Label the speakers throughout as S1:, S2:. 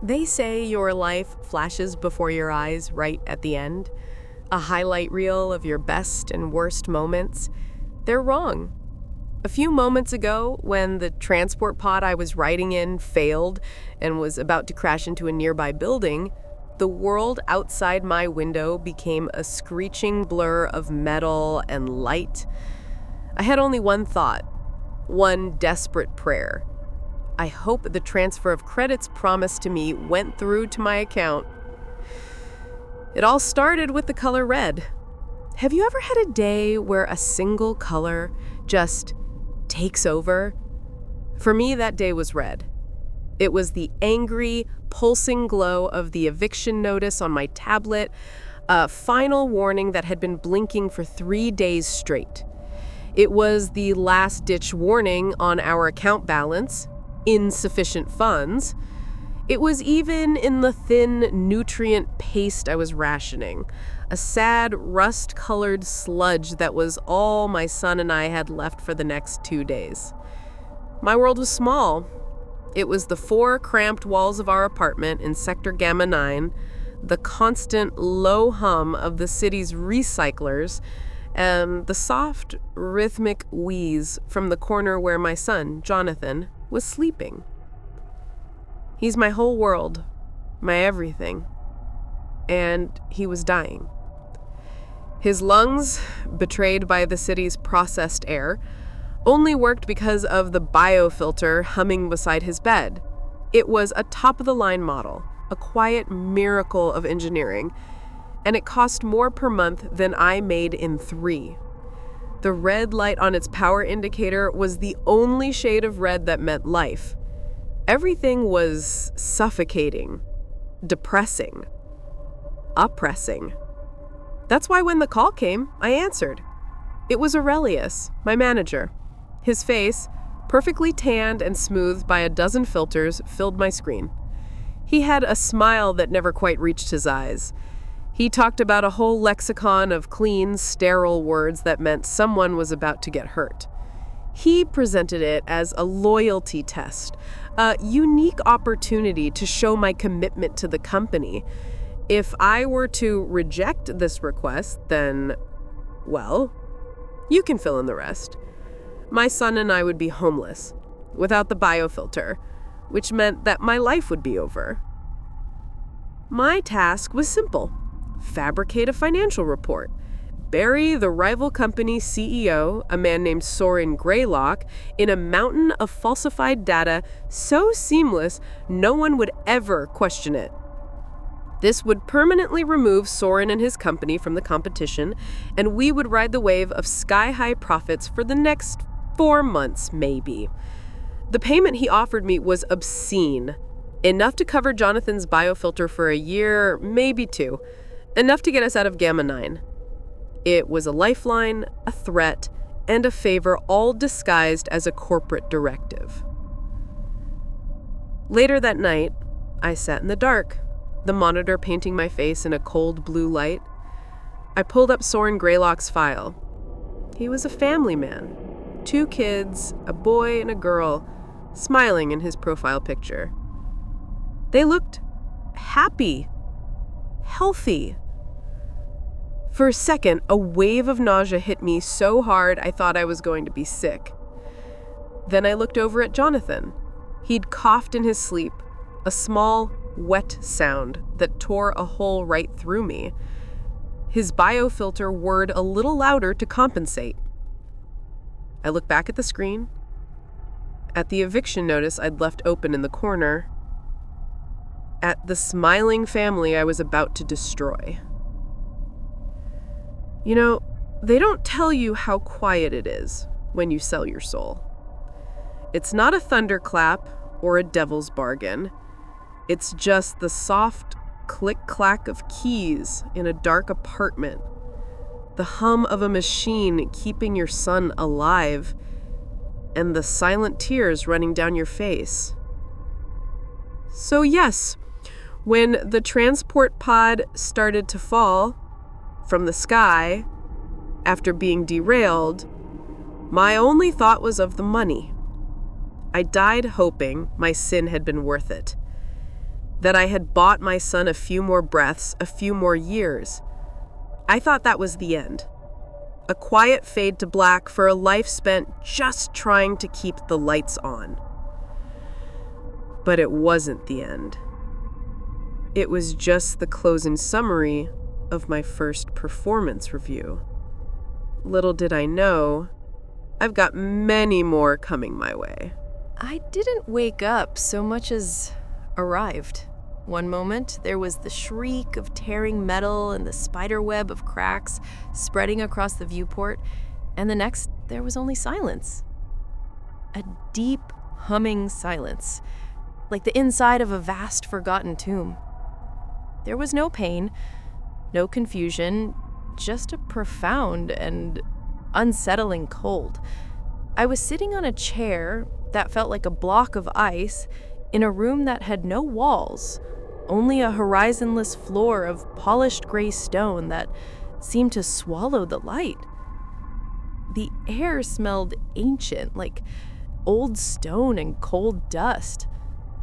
S1: They say your life flashes before your eyes right at the end, a highlight reel of your best and worst moments. They're wrong. A few moments ago, when the transport pod I was riding in failed and was about to crash into a nearby building, the world outside my window became a screeching blur of metal and light. I had only one thought, one desperate prayer. I hope the transfer of credits promised to me went through to my account. It all started with the color red. Have you ever had a day where a single color just takes over? For me, that day was red. It was the angry, pulsing glow of the eviction notice on my tablet, a final warning that had been blinking for 3 days straight. It was the last-ditch warning on our account balance, insufficient funds. It was even in the thin nutrient paste I was rationing, a sad rust-colored sludge that was all my son and I had left for the next 2 days. My world was small. It was the 4 cramped walls of our apartment in Sector Gamma 9, the constant low hum of the city's recyclers, and the soft, rhythmic wheeze from the corner where my son, Jonathan, was sleeping. He's my whole world, my everything. And he was dying. His lungs, betrayed by the city's processed air, only worked because of the biofilter humming beside his bed. It was a top-of-the-line model, a quiet miracle of engineering, and it cost more per month than I made in 3. The red light on its power indicator was the only shade of red that meant life. Everything was suffocating, depressing, oppressing. That's why when the call came, I answered. It was Aurelius, my manager. His face, perfectly tanned and smoothed by a dozen filters, filled my screen. He had a smile that never quite reached his eyes. He talked about a whole lexicon of clean, sterile words that meant someone was about to get hurt. He presented it as a loyalty test, a unique opportunity to show my commitment to the company. If I were to reject this request, then, well, you can fill in the rest. My son and I would be homeless, without the biofilter, which meant that my life would be over. My task was simple. Fabricate a financial report. Bury the rival company's CEO, a man named Soren Greylock, in a mountain of falsified data so seamless no one would ever question it. This would permanently remove Soren and his company from the competition, and we would ride the wave of sky-high profits for the next 4 months, maybe. The payment he offered me was obscene. Enough to cover Jonathan's biofilter for a year, maybe 2. Enough to get us out of Gamma 9. It was a lifeline, a threat, and a favor, all disguised as a corporate directive. Later that night, I sat in the dark, the monitor painting my face in a cold blue light. I pulled up Soren Greylock's file. He was a family man. 2 kids, a boy and a girl, smiling in his profile picture. They looked happy, healthy. For a second, a wave of nausea hit me so hard I thought I was going to be sick. Then I looked over at Jonathan. He'd coughed in his sleep, a small, wet sound that tore a hole right through me. His biofilter whirred a little louder to compensate. I looked back at the screen, at the eviction notice I'd left open in the corner, at the smiling family I was about to destroy. You know, they don't tell you how quiet it is when you sell your soul. It's not a thunderclap or a devil's bargain. It's just the soft click-clack of keys in a dark apartment, the hum of a machine keeping your son alive, and the silent tears running down your face. So yes, when the transport pod started to fall from the sky after being derailed, my only thought was of the money. I died hoping my sin had been worth it. that I had bought my son a few more breaths, a few more years. I thought that was the end. A quiet fade to black for a life spent just trying to keep the lights on. But it wasn't the end. It was just the closing summary of my first performance review. Little did I know, I've got many more coming my way.
S2: I didn't wake up so much as arrived. One moment, there was the shriek of tearing metal and the spider web of cracks spreading across the viewport, and the next, there was only silence. A deep, humming silence, like the inside of a vast, forgotten tomb. There was no pain, no confusion, just a profound and unsettling cold. I was sitting on a chair that felt like a block of ice in a room that had no walls, only a horizonless floor of polished gray stone that seemed to swallow the light. The air smelled ancient, like old stone and cold dust.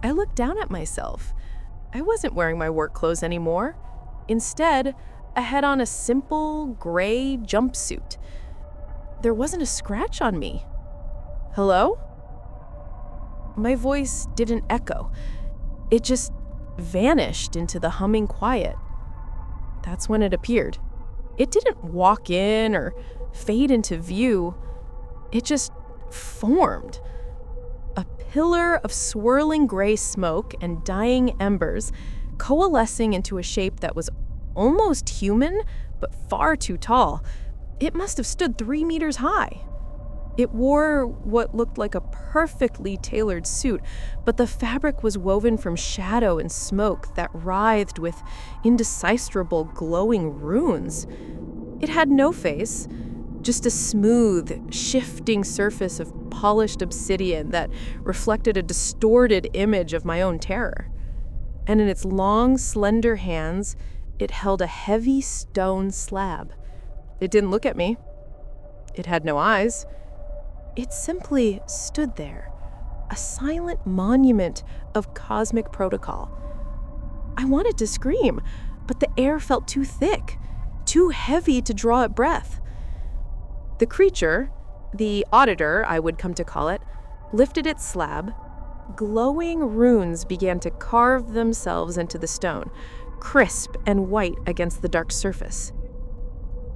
S2: I looked down at myself. I wasn't wearing my work clothes anymore. Instead, I had on a simple gray jumpsuit. There wasn't a scratch on me. Hello? My voice didn't echo. It just vanished into the humming quiet. That's when it appeared. It didn't walk in or fade into view. It just formed. A pillar of swirling gray smoke and dying embers coalescing into a shape that was almost human, but far too tall. It must have stood 3 meters high. It wore what looked like a perfectly tailored suit, but the fabric was woven from shadow and smoke that writhed with indecipherable glowing runes. It had no face, just a smooth, shifting surface of polished obsidian that reflected a distorted image of my own terror. And in its long, slender hands, it held a heavy stone slab. It didn't look at me. It had no eyes. It simply stood there, a silent monument of cosmic protocol. I wanted to scream, but the air felt too thick, too heavy to draw a breath. The creature, the Auditor, I would come to call it, lifted its slab. Glowing runes began to carve themselves into the stone, crisp and white against the dark surface.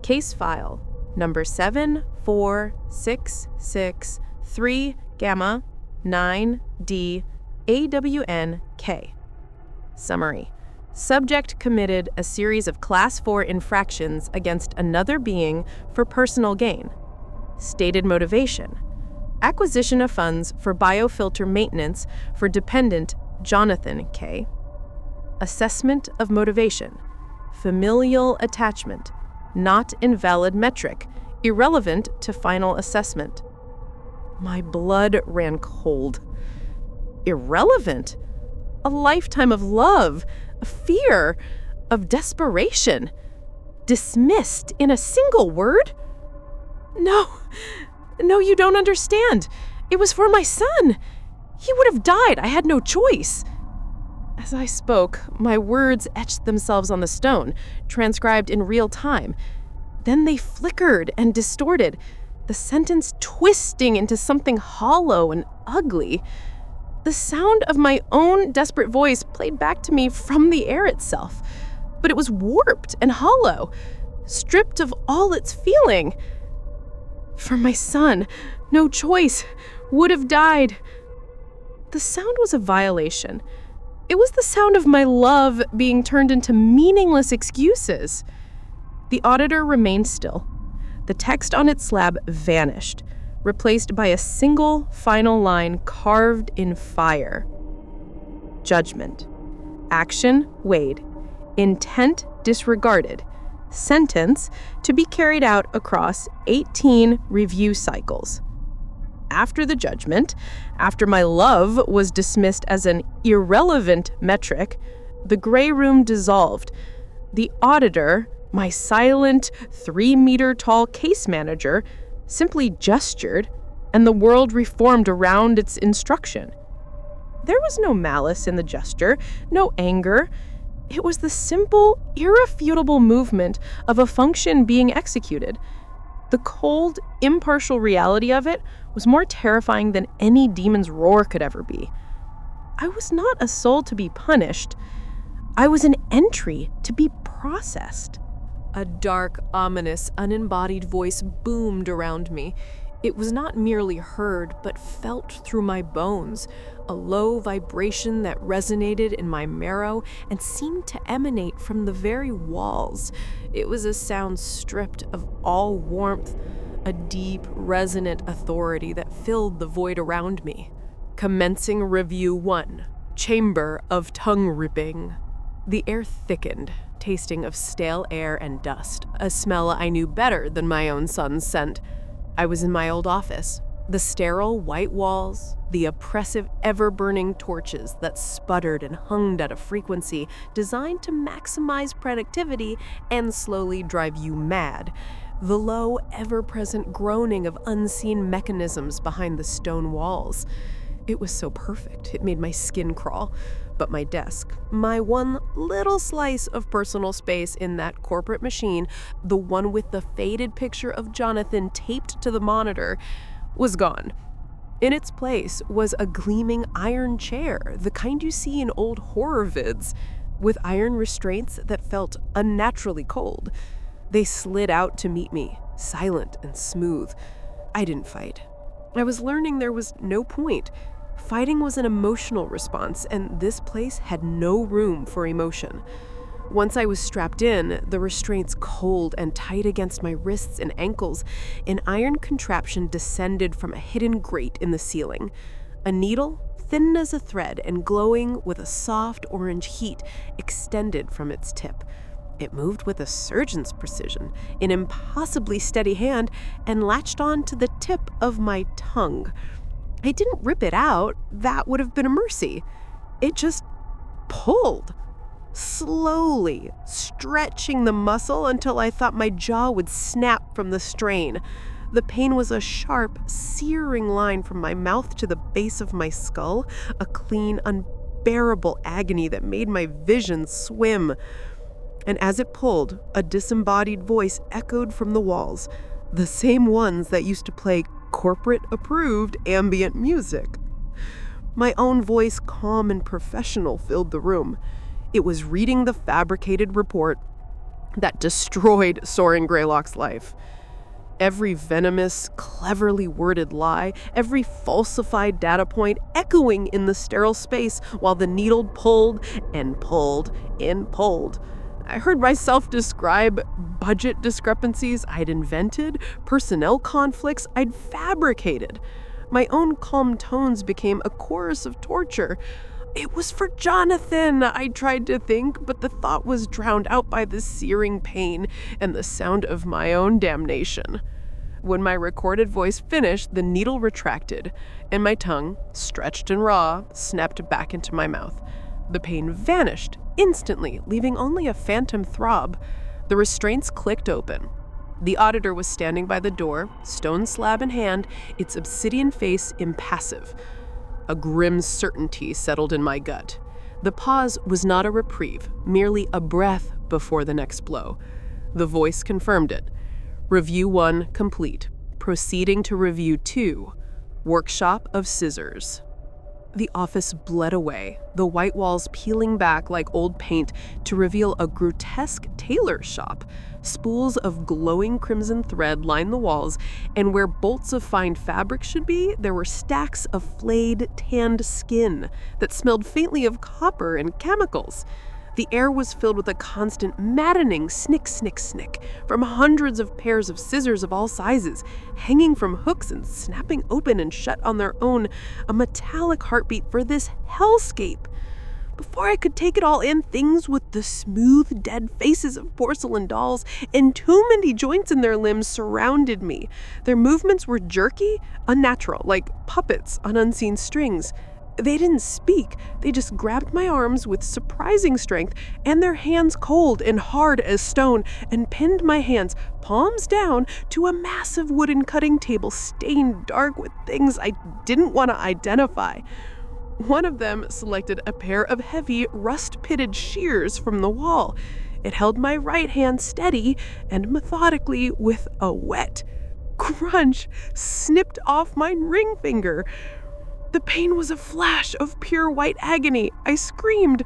S2: Case file, number 74663 Gamma 9D AWNK. Summary. Subject committed a series of Class 4 infractions against another being for personal gain. Stated motivation: acquisition of funds for biofilter maintenance for dependent Jonathan K. Assessment of motivation: familial attachment, not invalid metric, irrelevant to final assessment. My blood ran cold. Irrelevant? A lifetime of love, of fear, of desperation. Dismissed in a single word? No, you don't understand. It was for my son. He would have died. I had no choice. As I spoke, my words etched themselves on the stone, transcribed in real time. Then they flickered and distorted, the sentence twisting into something hollow and ugly. The sound of my own desperate voice played back to me from the air itself, but it was warped and hollow, stripped of all its feeling. For my son, no choice, would have died. The sound was a violation. It was the sound of my love being turned into meaningless excuses. The Auditor remained still. The text on its slab vanished, replaced by a single final line carved in fire. Judgment. Action weighed. Intent disregarded. Sentence to be carried out across 18 review cycles. After the judgment, after my love was dismissed as an irrelevant metric, the gray room dissolved. The Auditor, my silent 3-meter-tall case manager, simply gestured, and the world reformed around its instruction.
S3: There was no malice in the gesture, no anger. It was the simple, irrefutable movement of a function being executed. The cold, impartial reality of it was more terrifying than any demon's roar could ever be. I was not a soul to be punished. I was an entry to be processed.
S1: A dark, ominous, unembodied voice boomed around me. It was not merely heard, but felt through my bones, a low vibration that resonated in my marrow and seemed to emanate from the very walls. It was a sound stripped of all warmth, a deep, resonant authority that filled the void around me. Commencing Review 1, Chamber of Tongue Ripping. The air thickened, tasting of stale air and dust, a smell I knew better than my own son's scent. I was in my old office. The sterile white walls, the oppressive, ever-burning torches that sputtered and hummed at a frequency designed to maximize productivity and slowly drive you mad. The low, ever-present groaning of unseen mechanisms behind the stone walls. It was so perfect, it made my skin crawl. But my desk, my one little slice of personal space in that corporate machine, the one with the faded picture of Jonathan taped to the monitor, was gone. In its place was a gleaming iron chair, the kind you see in old horror vids, with iron restraints that felt unnaturally cold. They slid out to meet me, silent and smooth. I didn't fight. I was learning there was no point. Fighting was an emotional response, and this place had no room for emotion. Once I was strapped in, the restraints cold and tight against my wrists and ankles, an iron contraption descended from a hidden grate in the ceiling. A needle, thin as a thread and glowing with a soft orange heat, extended from its tip. It moved with a surgeon's precision, an impossibly steady hand, and latched on to the tip of my tongue. I didn't rip it out. That would have been a mercy. It just pulled, slowly, stretching the muscle until I thought my jaw would snap from the strain. The pain was a sharp, searing line from my mouth to the base of my skull, a clean, unbearable agony that made my vision swim. And as it pulled, a disembodied voice echoed from the walls, the same ones that used to play corporate-approved ambient music. My own voice, calm and professional, filled the room. It was reading the fabricated report that destroyed Soren Greylock's life. Every venomous, cleverly worded lie, every falsified data point echoing in the sterile space while the needle pulled and pulled and pulled. I heard myself describe budget discrepancies I'd invented, personnel conflicts I'd fabricated. My own calm tones became a chorus of torture. It was for Jonathan, I tried to think, but the thought was drowned out by the searing pain and the sound of my own damnation. When my recorded voice finished, the needle retracted, and my tongue, stretched and raw, snapped back into my mouth. The pain vanished instantly, leaving only a phantom throb. The restraints clicked open. The auditor was standing by the door, stone slab in hand, its obsidian face impassive. A grim certainty settled in my gut. The pause was not a reprieve, merely a breath before the next blow. The voice confirmed it. Review 1 complete. Proceeding to Review 2. Workshop of Scissors. The office bled away, the white walls peeling back like old paint to reveal a grotesque tailor shop. Spools of glowing crimson thread lined the walls, and where bolts of fine fabric should be, there were stacks of flayed, tanned skin that smelled faintly of copper and chemicals. The air was filled with a constant, maddening snick, snick, snick from hundreds of pairs of scissors of all sizes, hanging from hooks and snapping open and shut on their own, a metallic heartbeat for this hellscape. Before I could take it all in, things with the smooth, dead faces of porcelain dolls and too many joints in their limbs surrounded me. Their movements were jerky, unnatural, like puppets on unseen strings. They didn't speak, they just grabbed my arms with surprising strength and their hands cold and hard as stone and pinned my hands, palms down, to a massive wooden cutting table stained dark with things I didn't want to identify.
S3: One of them selected a pair of heavy, rust-pitted shears from the wall. It held my right hand steady and methodically, with a wet crunch, snipped off my ring finger. The pain was a flash of pure white agony. I screamed,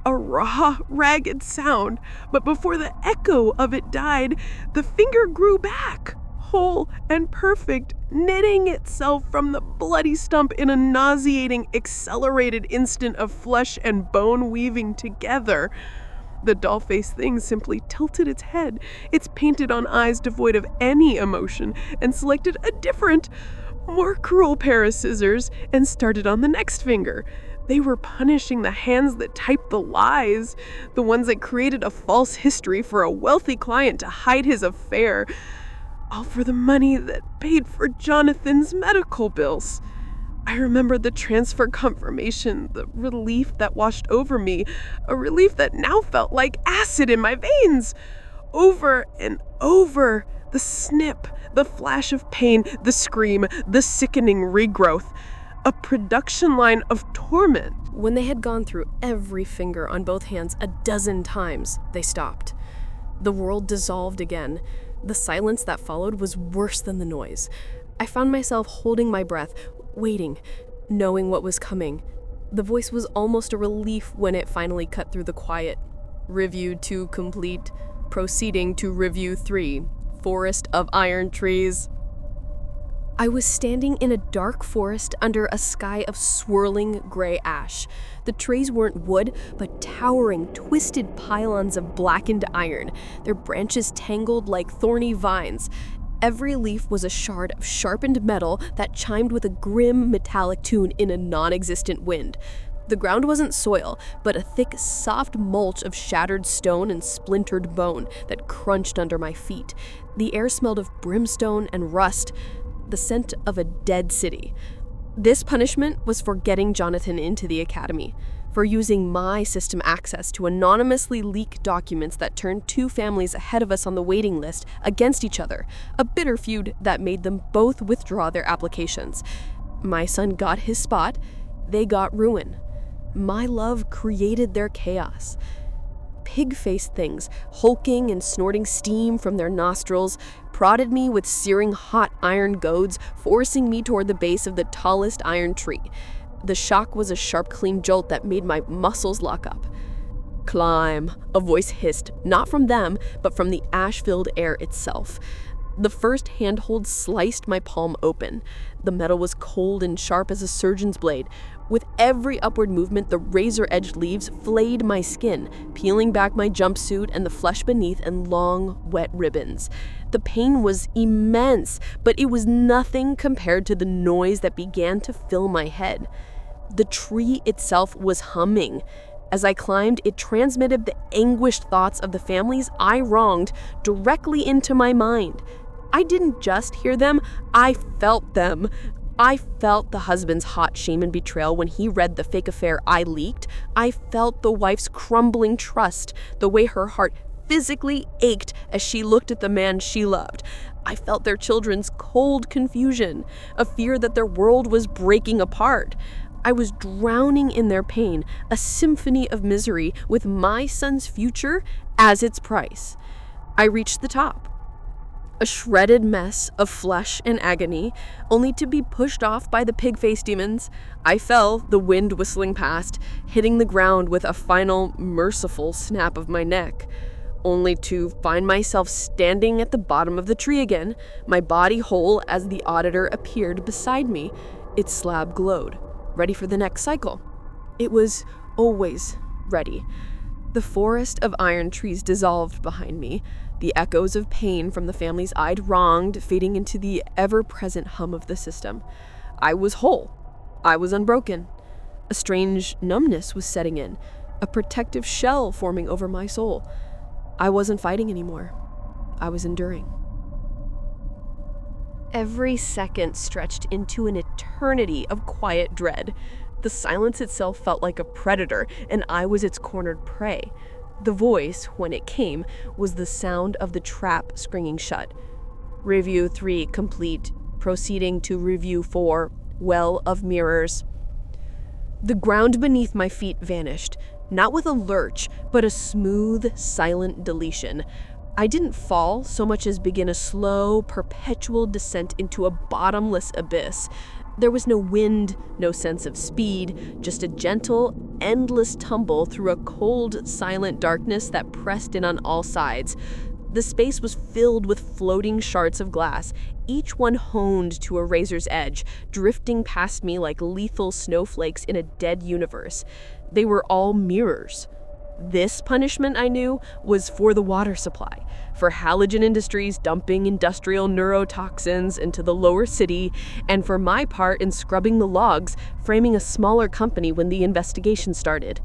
S3: a raw, ragged sound, but before the echo of it died, the finger grew back, whole and perfect, knitting itself from the bloody stump in a nauseating, accelerated instant of flesh and bone weaving together. The doll-faced thing simply tilted its head, its painted-on eyes devoid of any emotion, and selected a different, more cruel pair of scissors and started on the next finger. They were punishing the hands that typed the lies, the ones that created a false history for a wealthy client to hide his affair, all for the money that paid for Jonathan's medical bills. I remember the transfer confirmation, the relief that washed over me, a relief that now felt like acid in my veins. Over and over, the snip, the flash of pain, the scream, the sickening regrowth. A production line of torment.
S2: When they had gone through every finger on both hands a dozen times, they stopped. The world dissolved again. The silence that followed was worse than the noise. I found myself holding my breath, waiting, knowing what was coming. The voice was almost a relief when it finally cut through the quiet. Review 2 complete. Proceeding to Review 3. Forest of Iron Trees. I was standing in a dark forest under a sky of swirling gray ash. The trees weren't wood, but towering, twisted pylons of blackened iron, their branches tangled like thorny vines. Every leaf was a shard of sharpened metal that chimed with a grim, metallic tune in a non-existent wind. The ground wasn't soil, but a thick, soft mulch of shattered stone and splintered bone that crunched under my feet. The air smelled of brimstone and rust, the scent of a dead city. This punishment was for getting Jonathan into the academy, for using my system access to anonymously leak documents that turned two families ahead of us on the waiting list against each other, a bitter feud that made them both withdraw their applications. My son got his spot, they got ruin. My love created their chaos. Pig-faced things, hulking and snorting steam from their nostrils, prodded me with searing hot iron goads, forcing me toward the base of the tallest iron tree. The shock was a sharp, clean jolt that made my muscles lock up. "Climb," a voice hissed, not from them, but from the ash-filled air itself. The first handhold sliced my palm open. The metal was cold and sharp as a surgeon's blade. With every upward movement, the razor-edged leaves flayed my skin, peeling back my jumpsuit and the flesh beneath in long, wet ribbons. The pain was immense, but it was nothing compared to the noise that began to fill my head. The tree itself was humming. As I climbed, it transmitted the anguished thoughts of the families I wronged directly into my mind. I didn't just hear them, I felt them. I felt the husband's hot shame and betrayal when he read the fake affair I leaked. I felt the wife's crumbling trust, the way her heart physically ached as she looked at the man she loved. I felt their children's cold confusion, a fear that their world was breaking apart. I was drowning in their pain, a symphony of misery with my son's future as its price. I reached the top. A shredded mess of flesh and agony, only to be pushed off by the pig-faced demons. I fell, the wind whistling past, hitting the ground with a final, merciful snap of my neck, only to find myself standing at the bottom of the tree again, my body whole as the Auditor appeared beside me. Its slab glowed, ready for the next cycle. It was always ready. The forest of iron trees dissolved behind me, the echoes of pain from the families I'd wronged fading into the ever-present hum of the system. I was whole. I was unbroken. A strange numbness was setting in, a protective shell forming over my soul. I wasn't fighting anymore. I was enduring. Every second stretched into an eternity of quiet dread. The silence itself felt like a predator, and I was its cornered prey. The voice, when it came, was the sound of the trap springing shut. Review 3 complete. Proceeding to Review 4, Well of Mirrors.
S4: The ground beneath my feet vanished, not with a lurch, but a smooth, silent deletion. I didn't fall so much as begin a slow, perpetual descent into a bottomless abyss. There was no wind, no sense of speed, just a gentle, endless tumble through a cold, silent darkness that pressed in on all sides. The space was filled with floating shards of glass, each one honed to a razor's edge, drifting past me like lethal snowflakes in a dead universe. They were all mirrors. This punishment, I knew, was for the water supply, for halogen industries dumping industrial neurotoxins into the lower city, and for my part in scrubbing the logs, framing a smaller company when the investigation started.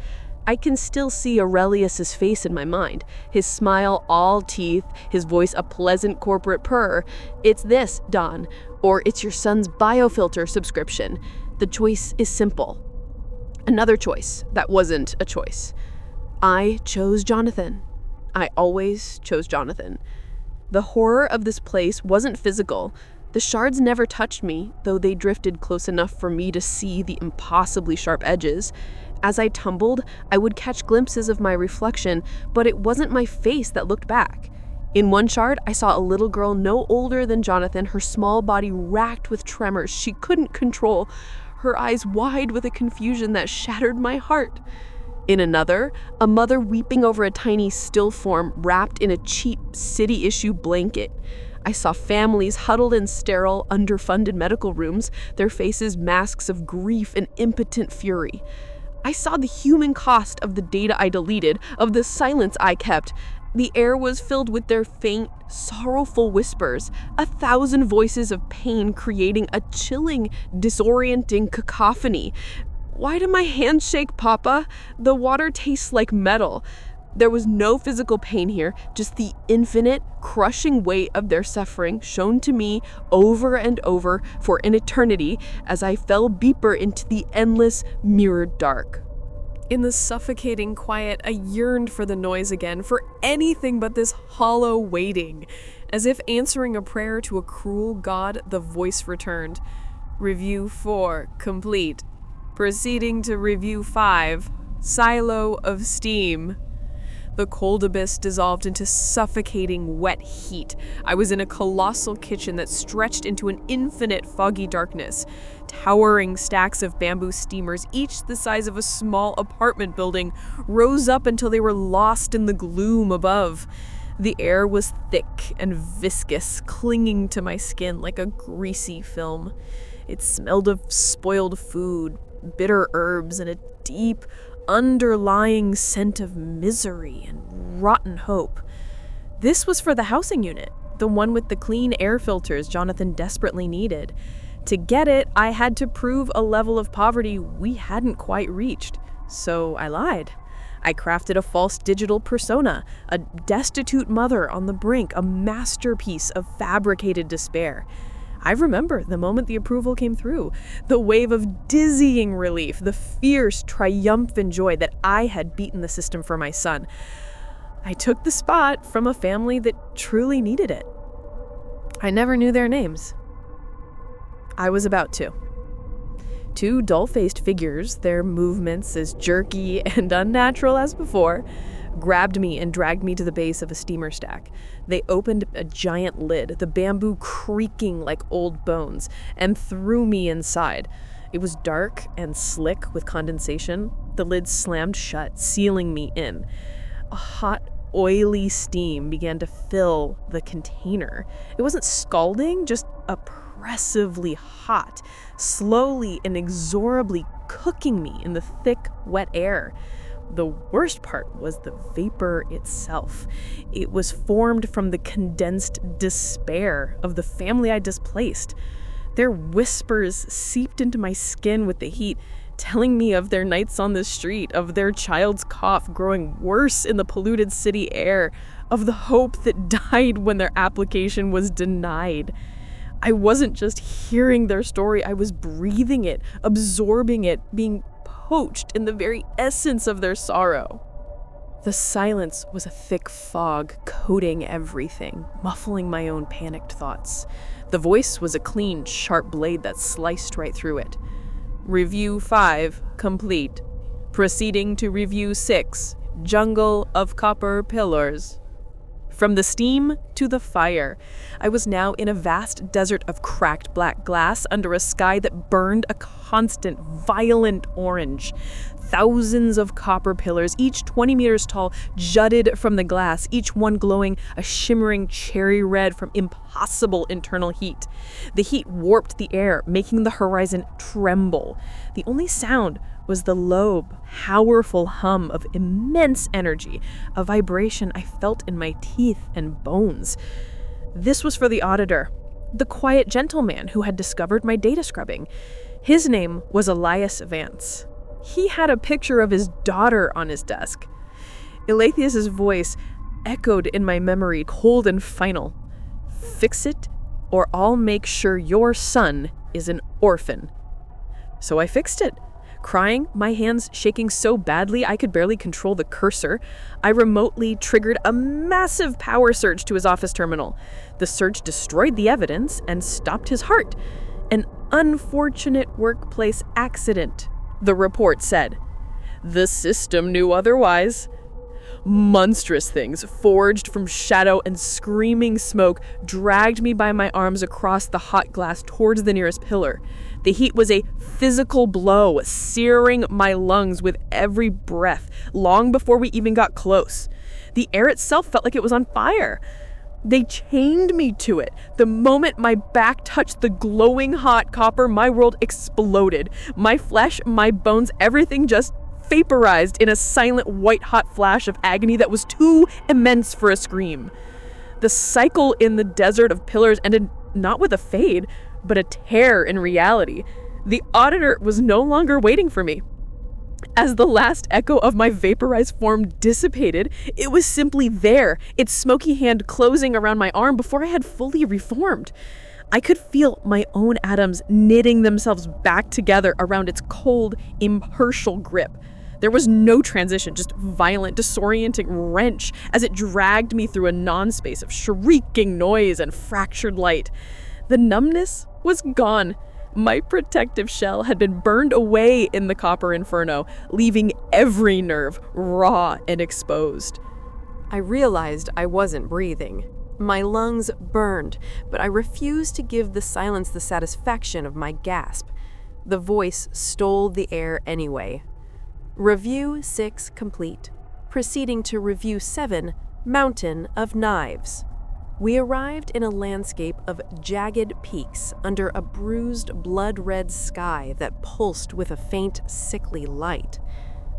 S4: I can still see Aurelius's face in my mind, his smile all teeth, his voice a pleasant corporate purr. It's this, Don, or it's your son's biofilter subscription. The choice is simple. Another choice that wasn't a choice. I chose Jonathan. I always chose Jonathan. The horror of this place wasn't physical. The shards never touched me, though they drifted close enough for me to see the impossibly sharp edges. As I tumbled, I would catch glimpses of my reflection, but it wasn't my face that looked back. In one shard, I saw a little girl no older than Jonathan, her small body racked with tremors she couldn't control, her eyes wide with a confusion that shattered my heart. In another, a mother weeping over a tiny still form wrapped in a cheap city-issue blanket. I saw families huddled in sterile, underfunded medical rooms, their faces masks of grief and impotent fury. I saw the human cost of the data I deleted, of the silence I kept. The air was filled with their faint, sorrowful whispers, 1,000 voices of pain creating a chilling, disorienting cacophony. Why do my hands shake, Papa? The water tastes like metal. There was no physical pain here, just the infinite, crushing weight of their suffering shown to me over and over for an eternity as I fell deeper into the endless, mirrored dark.
S1: In the suffocating quiet, I yearned for the noise again, for anything but this hollow waiting. As if answering a prayer to a cruel god, the voice returned. Review 4, complete. Proceeding to Review 5, Silo of Steam. The cold abyss dissolved into suffocating wet heat. I was in a colossal kitchen that stretched into an infinite foggy darkness. Towering stacks of bamboo steamers, each the size of a small apartment building, rose up until they were lost in the gloom above. The air was thick and viscous, clinging to my skin like a greasy film. It smelled of spoiled food, bitter herbs, and a deep, underlying scent of misery and rotten hope. This was for the housing unit, the one with the clean air filters Jonathan desperately needed. To get it, I had to prove a level of poverty we hadn't quite reached. So I lied. I crafted a false digital persona, a destitute mother on the brink, a masterpiece of fabricated despair. I remember the moment the approval came through, the wave of dizzying relief, the fierce, triumphant joy that I had beaten the system for my son. I took the spot from a family that truly needed it. I never knew their names. I was about to. Two dull-faced figures, their movements as jerky and unnatural as before, grabbed me and dragged me to the base of a steamer stack. They opened a giant lid, the bamboo creaking like old bones, and threw me inside. It was dark and slick with condensation. The lid slammed shut, sealing me in. A hot, oily steam began to fill the container. It wasn't scalding, just oppressively hot, slowly and inexorably cooking me in the thick, wet air. The worst part was the vapor itself. It was formed from the condensed despair of the family I displaced. Their whispers seeped into my skin with the heat, telling me of their nights on the street, of their child's cough growing worse in the polluted city air, of the hope that died when their application was denied. I wasn't just hearing their story, I was breathing it, absorbing it, being poached in the very essence of their sorrow. The silence was a thick fog coating everything, muffling my own panicked thoughts. The voice was a clean, sharp blade that sliced right through it.
S3: Review 5 complete. Proceeding to Review 6, Jungle of Copper Pillars. From the steam to the fire, I was now in a vast desert of cracked black glass under a sky that burned a constant, violent orange. Thousands of copper pillars, each 20 meters tall, jutted from the glass, each one glowing a shimmering cherry red from impossible internal heat. The heat warped the air, making the horizon tremble. The only sound was the low, powerful hum of immense energy, a vibration I felt in my teeth and bones. This was for the Auditor, the quiet gentleman who had discovered my data scrubbing. His name was Elias Vance. He had a picture of his daughter on his desk. Elatheus's voice echoed in my memory, cold and final. "Fix it, or I'll make sure your son is an orphan." So I fixed it. Crying, my hands shaking so badly I could barely control the cursor, I remotely triggered a massive power surge to his office terminal. The surge destroyed the evidence and stopped his heart. An unfortunate workplace accident, the report said. The system knew otherwise. Monstrous things, forged from shadow and screaming smoke, dragged me by my arms across the hot glass towards the nearest pillar. The heat was a physical blow, searing my lungs with every breath, long before we even got close. The air itself felt like it was on fire. They chained me to it. The moment my back touched the glowing hot copper, my world exploded. My flesh, my bones, everything just vaporized in a silent white-hot flash of agony that was too immense for a scream. The cycle in the desert of pillars ended not with a fade, but a tear in reality. The Auditor was no longer waiting for me. As the last echo of my vaporized form dissipated, it was simply there, its smoky hand closing around my arm before I had fully reformed. I could feel my own atoms knitting themselves back together around its cold, impartial grip. There was no transition, just violent, disorienting wrench as it dragged me through a non-space of shrieking noise and fractured light. The numbness was gone. My protective shell had been burned away in the copper inferno, leaving every nerve raw and exposed.
S1: I realized I wasn't breathing. My lungs burned, but I refused to give the silence the satisfaction of my gasp. The voice stole the air anyway. Review 6 complete. Proceeding to Review 7, Mountain of Knives. We arrived in a landscape of jagged peaks under a bruised, blood-red sky that pulsed with a faint, sickly light.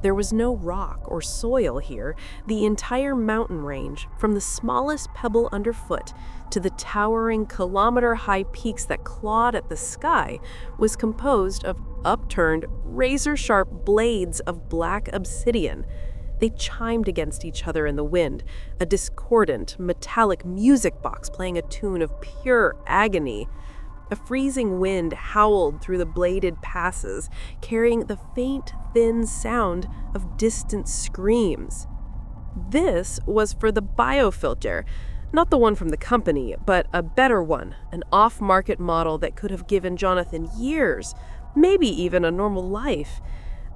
S1: There was no rock or soil here. The entire mountain range, from the smallest pebble underfoot to the towering kilometer-high peaks that clawed at the sky, was composed of upturned, razor-sharp blades of black obsidian. They chimed against each other in the wind, a discordant, metallic music box playing a tune of pure agony. A freezing wind howled through the bladed passes, carrying the faint, thin sound of distant screams. This was for the biofilter, not the one from the company, but a better one, an off-market model that could have given Jonathan years, maybe even a normal life.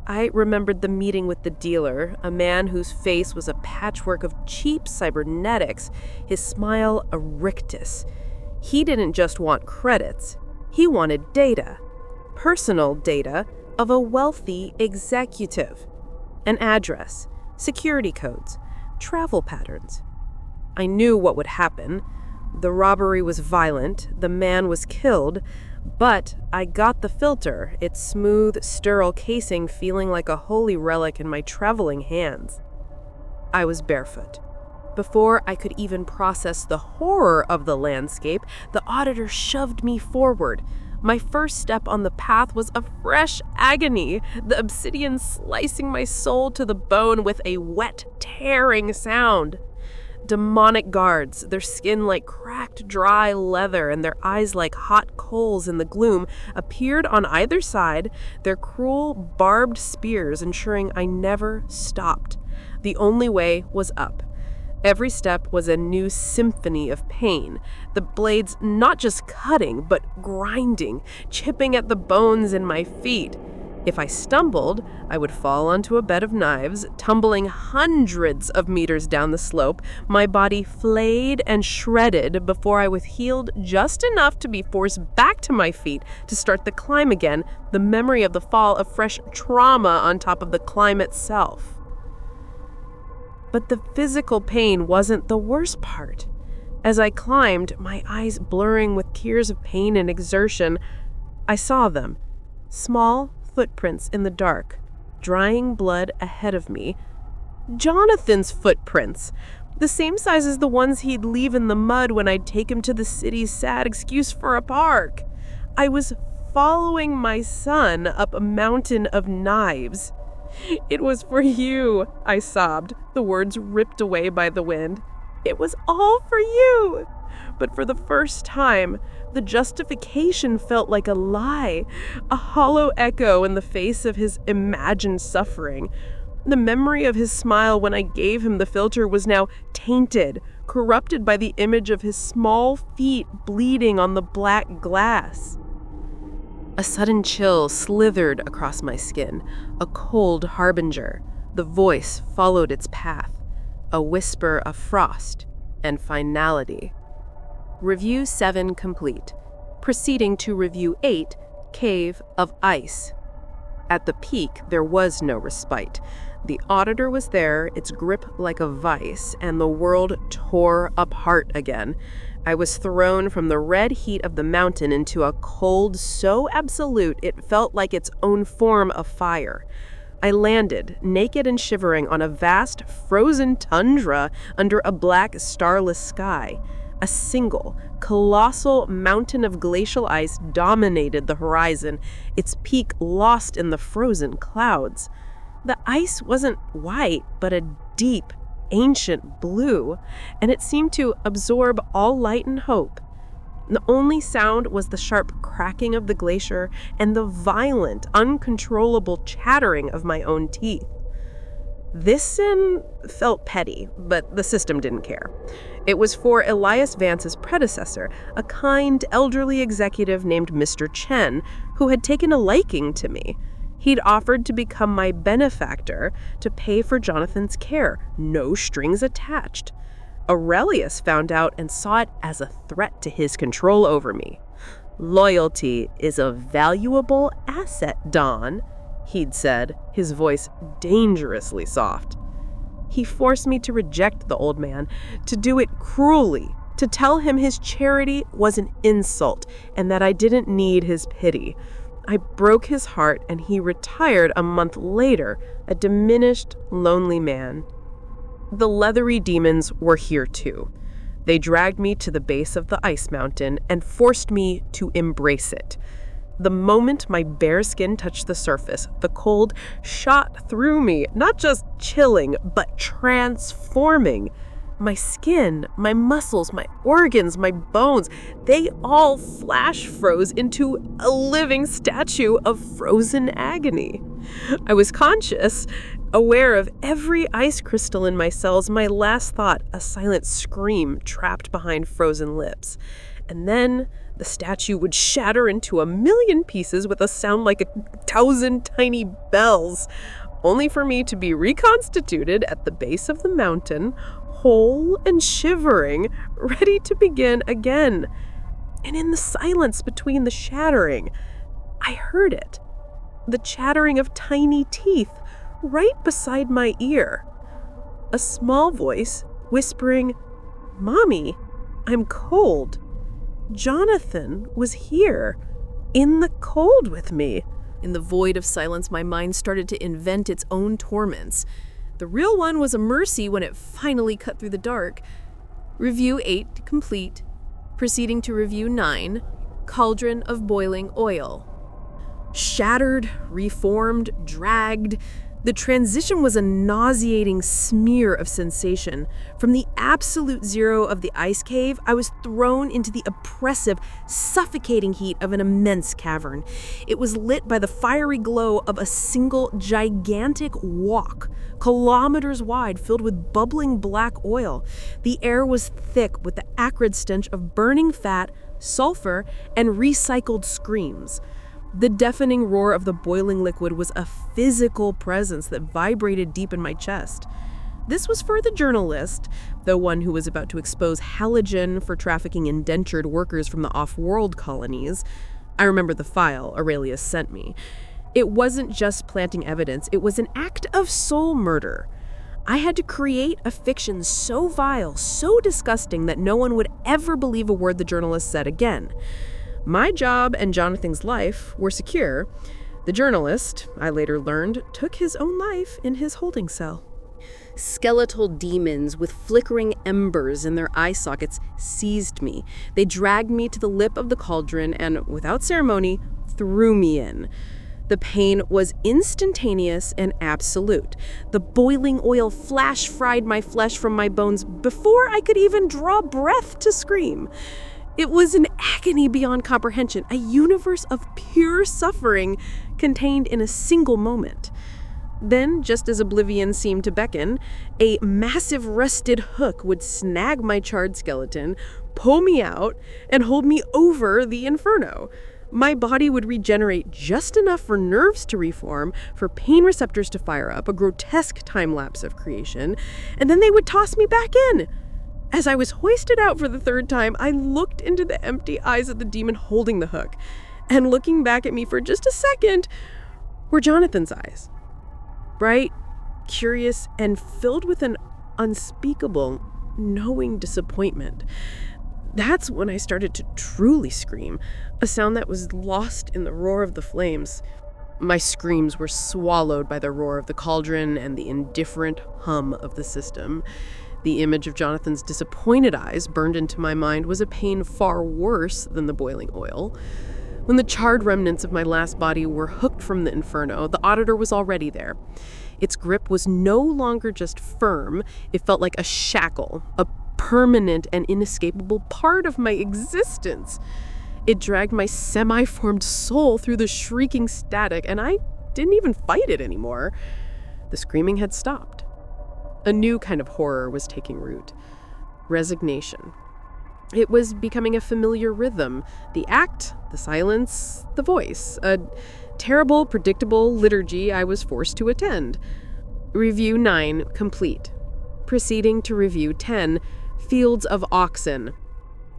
S1: I remembered the meeting with the dealer, a man whose face was a patchwork of cheap cybernetics, his smile a rictus. He didn't just want credits, he wanted data. Personal data of a wealthy executive. An address, security codes, travel patterns. I knew what would happen. The robbery was violent, the man was killed, but I got the filter, its smooth, sterile casing feeling like a holy relic in my trembling hands. I was barefoot. Before I could even process the horror of the landscape, the Auditor shoved me forward. My first step on the path was a fresh agony, the obsidian slicing my soul to the bone with a wet, tearing sound. Demonic guards, their skin like cracked, dry leather and their eyes like hot coals in the gloom, appeared on either side, their cruel, barbed spears ensuring I never stopped. The only way was up. Every step was a new symphony of pain, the blades not just cutting, but grinding, chipping at the bones in my feet. If I stumbled, I would fall onto a bed of knives, tumbling hundreds of meters down the slope, my body flayed and shredded before I was healed just enough to be forced back to my feet to start the climb again, the memory of the fall a fresh trauma on top of the climb itself. But the physical pain wasn't the worst part. As I climbed, my eyes blurring with tears of pain and exertion, I saw them, small footprints in the dark, drying blood ahead of me. Jonathan's footprints, the same size as the ones he'd leave in the mud when I'd take him to the city's sad excuse for a park. I was following my son up a mountain of knives. "It was for you," I sobbed, the words ripped away by the wind. "It was all for you." But for the first time, the justification felt like a lie, a hollow echo in the face of his imagined suffering. The memory of his smile when I gave him the filter was now tainted, corrupted by the image of his small feet bleeding on the black glass. A sudden chill slithered across my skin, a cold harbinger. The voice followed its path, a whisper of frost and finality. Review 7 complete. Proceeding to Review 8, Cave of Ice. At the peak, there was no respite. The Auditor was there, its grip like a vice, and the world tore apart again. I was thrown from the red heat of the mountain into a cold so absolute it felt like its own form of fire. I landed, naked and shivering, on a vast, frozen tundra under a black, starless sky. A single, colossal mountain of glacial ice dominated the horizon, its peak lost in the frozen clouds. The ice wasn't white, but a deep, ancient blue, and it seemed to absorb all light and hope. The only sound was the sharp cracking of the glacier and the violent, uncontrollable chattering of my own teeth. This sin felt petty, but the system didn't care. It was for Elias Vance's predecessor, a kind, elderly executive named Mr. Chen, who had taken a liking to me. He'd offered to become my benefactor to pay for Jonathan's care, no strings attached. Aurelius found out and saw it as a threat to his control over me. "Loyalty is a valuable asset, Don," he'd said, his voice dangerously soft. He forced me to reject the old man, to do it cruelly, to tell him his charity was an insult and that I didn't need his pity. I broke his heart and he retired a month later, a diminished, lonely man. The leathery demons were here too. They dragged me to the base of the ice mountain and forced me to embrace it. The moment my bare skin touched the surface, the cold shot through me, not just chilling, but transforming. My skin, my muscles, my organs, my bones, they all flash froze into a living statue of frozen agony. I was conscious, aware of every ice crystal in my cells, my last thought, a silent scream trapped behind frozen lips. And then the statue would shatter into a million pieces with a sound like 1,000 tiny bells, only for me to be reconstituted at the base of the mountain, whole and shivering, ready to begin again. And in the silence between the shattering, I heard it. The chattering of tiny teeth right beside my ear. A small voice whispering, "Mommy, I'm cold." Jonathan was here, in the cold with me.
S2: In the void of silence, my mind started to invent its own torments. The real one was a mercy when it finally cut through the dark. Review 8 complete. Proceeding to Review 9, Cauldron of Boiling Oil. Shattered, reformed, dragged, the transition was a nauseating smear of sensation. From the absolute zero of the ice cave, I was thrown into the oppressive, suffocating heat of an immense cavern. It was lit by the fiery glow of a single gigantic wok, kilometers wide, filled with bubbling black oil. The air was thick with the acrid stench of burning fat, sulfur, and recycled screams.
S3: The deafening roar of the boiling liquid was a physical presence that vibrated deep in my chest. This was for the journalist, the one who was about to expose halogen for trafficking indentured workers from the off-world colonies. I remember the file Aurelius sent me. It wasn't just planting evidence, it was an act of soul murder. I had to create a fiction so vile, so disgusting that no one would ever believe a word the journalist said again. My job and Jonathan's life were secure. The journalist, I later learned, took his own life in his holding cell.
S4: Skeletal demons with flickering embers in their eye sockets seized me. They dragged me to the lip of the cauldron and, without ceremony, threw me in. The pain was instantaneous and absolute. The boiling oil flash-fried my flesh from my bones before I could even draw breath to scream. It was an agony beyond comprehension, a universe of pure suffering contained in a single moment. Then, just as oblivion seemed to beckon, a massive rusted hook would snag my charred skeleton, pull me out, and hold me over the inferno. My body would regenerate just enough for nerves to reform, for pain receptors to fire up, a grotesque time-lapse of creation, and then they would toss me back in. As I was hoisted out for the third time, I looked into the empty eyes of the demon holding the hook, and looking back at me for just a second were Jonathan's eyes. Bright, curious, and filled with an unspeakable, knowing disappointment. That's when I started to truly scream, a sound that was lost in the roar of the flames. My screams were swallowed by the roar of the cauldron and the indifferent hum of the system. The image of Jonathan's disappointed eyes burned into my mind was a pain far worse than the boiling oil. When the charred remnants of my last body were hooked from the inferno, the Auditor was already there. Its grip was no longer just firm, it felt like a shackle, a permanent and inescapable part of my existence. It dragged my semi-formed soul through the shrieking static, and I didn't even fight it anymore. The screaming had stopped. A new kind of horror was taking root. Resignation. It was becoming a familiar rhythm. The act, the silence, the voice. A terrible, predictable liturgy I was forced to attend. Review 9 complete. Proceeding to Review 10, Fields of Oxen.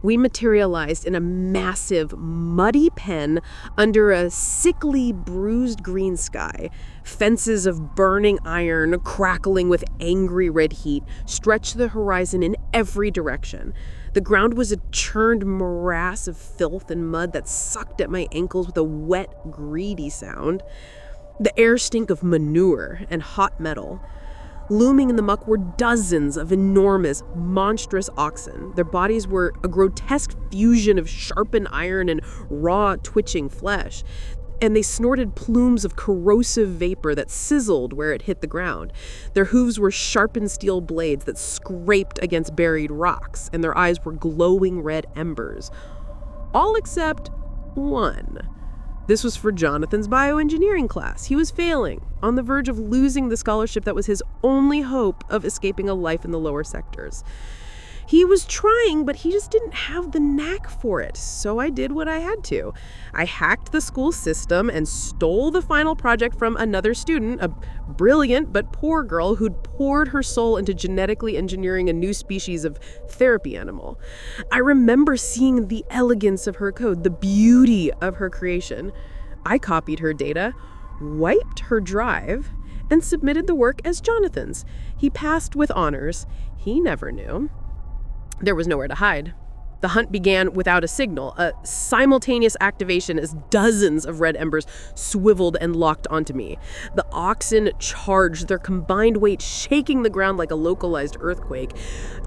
S4: We materialized in a massive, muddy pen under a sickly, bruised green sky. Fences of burning iron, crackling with angry red heat, stretched the horizon in every direction. The ground was a churned morass of filth and mud that sucked at my ankles with a wet, greedy sound. The air stank of manure and hot metal. Looming in the muck were dozens of enormous, monstrous oxen. Their bodies were a grotesque fusion of sharpened iron and raw, twitching flesh. And they snorted plumes of corrosive vapor that sizzled where it hit the ground. Their hooves were sharpened steel blades that scraped against buried rocks, and their eyes were glowing red embers. All except one. This was for Jonathan's bioengineering class. He was failing, on the verge of losing the scholarship that was his only hope of escaping a life in the lower sectors. He was trying, but he just didn't have the knack for it, so I did what I had to. I hacked the school system and stole the final project from another student, a brilliant but poor girl who'd poured her soul into genetically engineering a new species of therapy animal. I remember seeing the elegance of her code, the beauty of her creation. I copied her data, wiped her drive, and submitted the work as Jonathan's. He passed with honors. He never knew. There was nowhere to hide. The hunt began without a signal, a simultaneous activation as dozens of red embers swiveled and locked onto me. The oxen charged, their combined weight shaking the ground like a localized earthquake.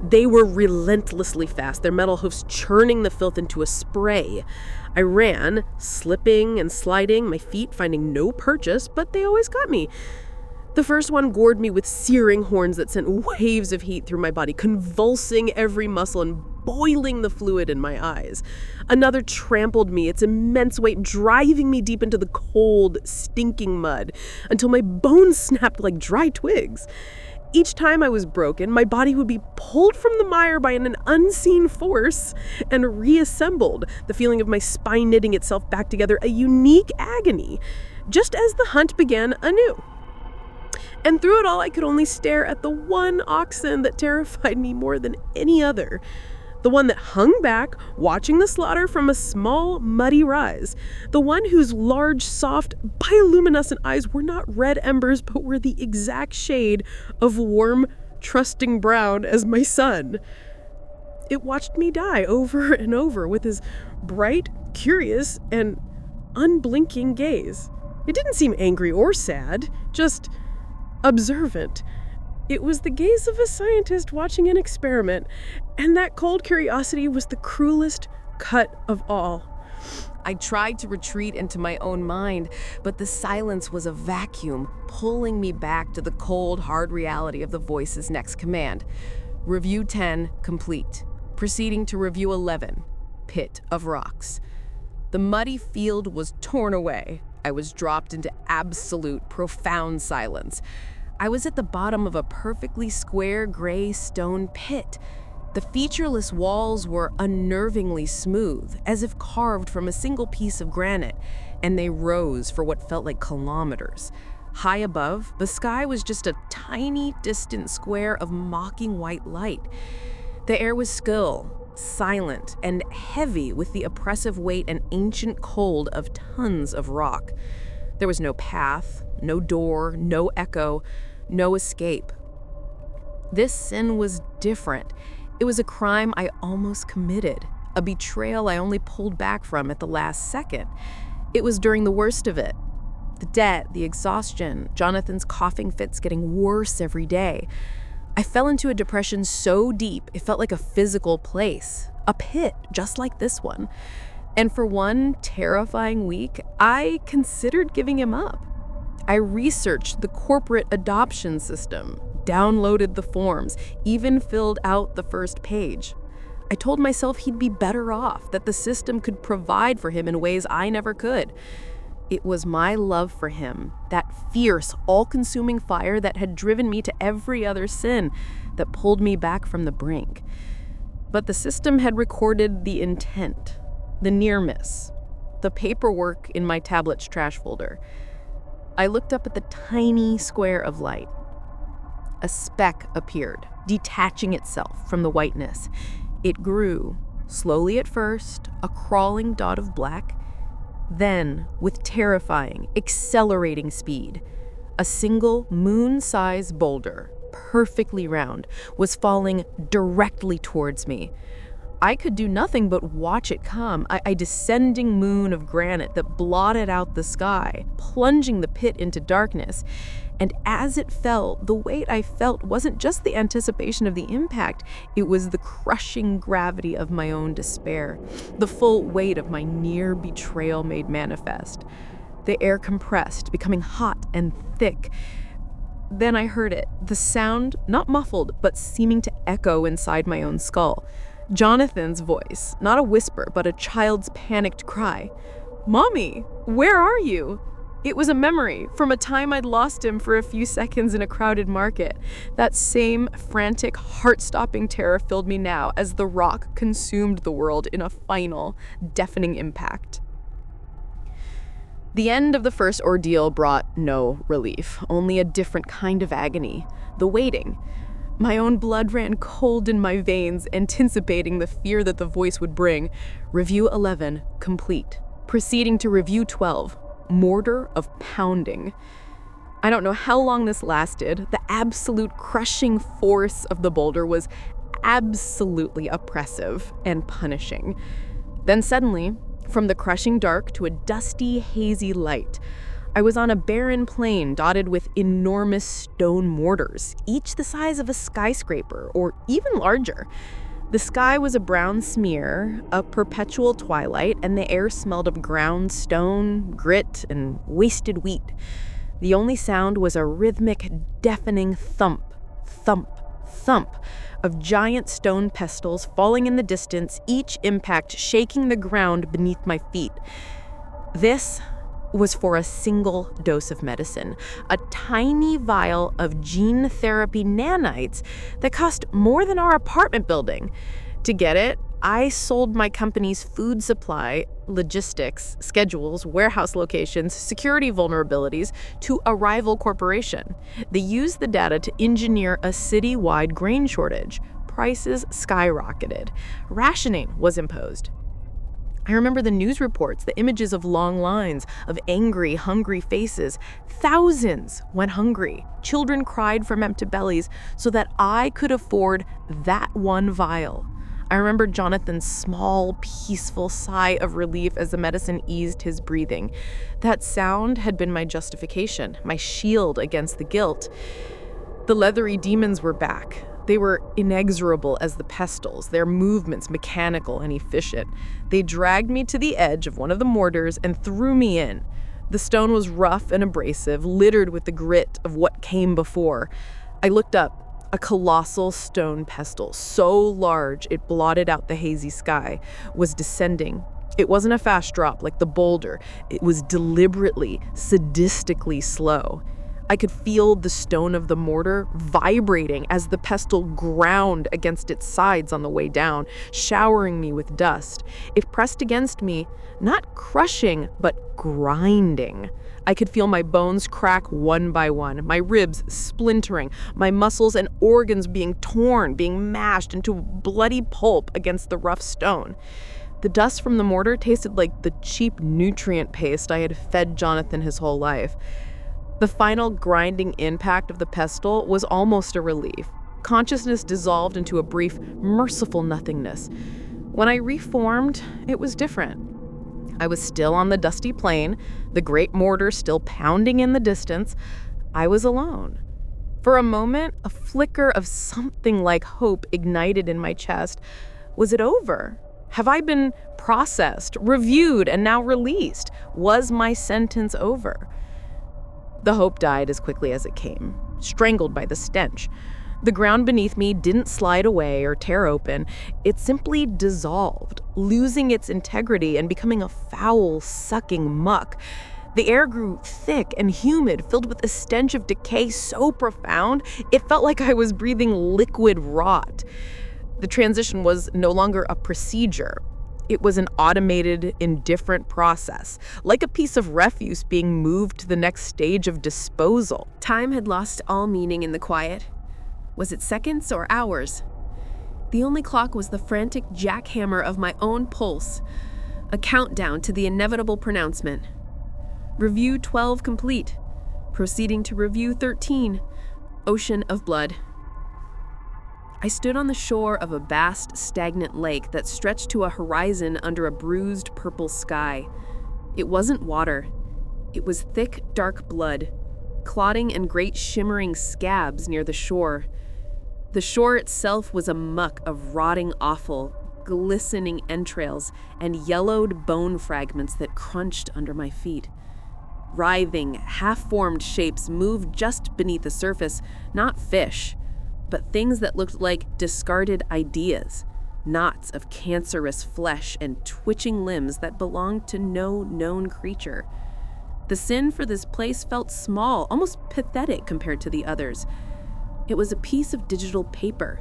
S4: They were relentlessly fast, their metal hoofs churning the filth into a spray. I ran, slipping and sliding, my feet finding no purchase, but they always got me. The first one gored me with searing horns that sent waves of heat through my body, convulsing every muscle and boiling the fluid in my eyes. Another trampled me, its immense weight driving me deep into the cold, stinking mud, until my bones snapped like dry twigs.
S3: Each time I was broken, my body would be pulled from the mire by an unseen force and reassembled, the feeling of my spine knitting itself back together, a unique agony, just as the hunt began anew. And through it all, I could only stare at the one oxen that terrified me more than any other. The one that hung back, watching the slaughter from a small, muddy rise. The one whose large, soft, bioluminescent eyes were not red embers, but were the exact shade of warm, trusting brown as my son. It watched me die over and over with his bright, curious, and unblinking gaze. It didn't seem angry or sad, just observant. It was the gaze of a scientist watching an experiment, and that cold curiosity was the cruelest cut of all.
S1: I tried to retreat into my own mind, but the silence was a vacuum, pulling me back to the cold, hard reality of the voice's next command. Review 10, complete. Proceeding to review 11, pit of rocks. The muddy field was torn away. I was dropped into absolute, profound silence. I was at the bottom of a perfectly square gray stone pit. The featureless walls were unnervingly smooth, as if carved from a single piece of granite, and they rose for what felt like kilometers. High above, the sky was just a tiny, distant square of mocking white light. The air was still, silent, and heavy with the oppressive weight and ancient cold of tons of rock. There was no path, no door, no echo, no escape. This sin was different. It was a crime I almost committed, a betrayal I only pulled back from at the last second. It was during the worst of it. The debt, the exhaustion, Jonathan's coughing fits getting worse every day. I fell into a depression so deep it felt like a physical place, a pit just like this one. And for one terrifying week, I considered giving him up. I researched the corporate adoption system, downloaded the forms, even filled out the first page. I told myself he'd be better off, that the system could provide for him in ways I never could. It was my love for him, that fierce, all-consuming fire that had driven me to every other sin, that pulled me back from the brink. But the system had recorded the intent, the near miss, the paperwork in my tablet's trash folder. I looked up at the tiny square of light. A speck appeared, detaching itself from the whiteness. It grew, slowly at first, a crawling dot of black. Then, with terrifying, accelerating speed, a single moon-sized boulder, perfectly round, was falling directly towards me. I could do nothing but watch it come, a descending moon of granite that blotted out the sky, plunging the pit into darkness. And as it fell, the weight I felt wasn't just the anticipation of the impact, it was the crushing gravity of my own despair, the full weight of my near betrayal made manifest. The air compressed, becoming hot and thick. Then I heard it, the sound, not muffled, but seeming to echo inside my own skull. Jonathan's voice, not a whisper, but a child's panicked cry. "Mommy, where are you?" It was a memory from a time I'd lost him for a few seconds in a crowded market. That same frantic, heart-stopping terror filled me now as the rock consumed the world in a final, deafening impact. The end of the first ordeal brought no relief, only a different kind of agony, the waiting. My own blood ran cold in my veins, anticipating the fear that the voice would bring. Review 11, complete. Proceeding to review 12, mortar of pounding. I don't know how long this lasted. The absolute crushing force of the boulder was absolutely oppressive and punishing. Then suddenly, from the crushing dark to a dusty, hazy light, I was on a barren plain dotted with enormous stone mortars, each the size of a skyscraper or even larger. The sky was a brown smear, a perpetual twilight, and the air smelled of ground stone, grit, and wasted wheat. The only sound was a rhythmic, deafening thump, thump, thump of giant stone pestles falling in the distance, each impact shaking the ground beneath my feet. This
S3: was for a single dose of medicine, a tiny vial of gene therapy nanites that cost more than our apartment building. To get it, I sold my company's food supply, logistics, schedules, warehouse locations, security vulnerabilities to a rival corporation. They used the data to engineer a city-wide grain shortage. Prices skyrocketed. Rationing was imposed. I remember the news reports, the images of long lines, of angry, hungry faces. Thousands went hungry. Children cried from empty bellies so that I could afford that one vial. I remember Jonathan's small, peaceful sigh of relief as the medicine eased his breathing. That sound had been my justification, my shield against the guilt. The leathery demons were back. They were inexorable as the pestles, their movements mechanical and efficient. They dragged me to the edge of one of the mortars and threw me in. The stone was rough and abrasive, littered with the grit of what came before. I looked up. A colossal stone pestle, so large it blotted out the hazy sky, was descending. It wasn't a fast drop like the boulder. It was deliberately, sadistically slow. I could feel the stone of the mortar vibrating as the pestle ground against its sides on the way down, showering me with dust. It pressed against me, not crushing, but grinding. I could feel my bones crack one by one, my ribs splintering, my muscles and organs being torn, being mashed into bloody pulp against the rough stone. The dust from the mortar tasted like the cheap nutrient paste I had fed Jonathan his whole life. The final grinding impact of the pestle was almost a relief. Consciousness dissolved into a brief, merciful nothingness. When I reformed, it was different. I was still on the dusty plain, the great mortar still pounding in the distance. I was alone. For a moment, a flicker of something like hope ignited in my chest. Was it over? Have I been processed, reviewed, and now released? Was my sentence over? The hope died as quickly as it came, strangled by the stench. The ground beneath me didn't slide away or tear open. It simply dissolved, losing its integrity and becoming a foul, sucking muck. The air grew thick and humid, filled with a stench of decay so profound, it felt like I was breathing liquid rot. The transition was no longer a procedure. It was an automated, indifferent process, like a piece of refuse being moved to the next stage of disposal.
S1: Time had lost all meaning in the quiet. Was it seconds or hours? The only clock was the frantic jackhammer of my own pulse, a countdown to the inevitable pronouncement. Review 12 complete. Proceeding to review 13. Ocean of blood. I stood on the shore of a vast, stagnant lake that stretched to a horizon under a bruised purple sky. It wasn't water. It was thick, dark blood, clotting in great shimmering scabs near the shore. The shore itself was a muck of rotting offal, glistening entrails, and yellowed bone fragments that crunched under my feet. Writhing, half-formed shapes moved just beneath the surface, not fish, but things that looked like discarded ideas, knots of cancerous flesh and twitching limbs that belonged to no known creature. The sin for this place felt small, almost pathetic compared to the others. It was a piece of digital paper.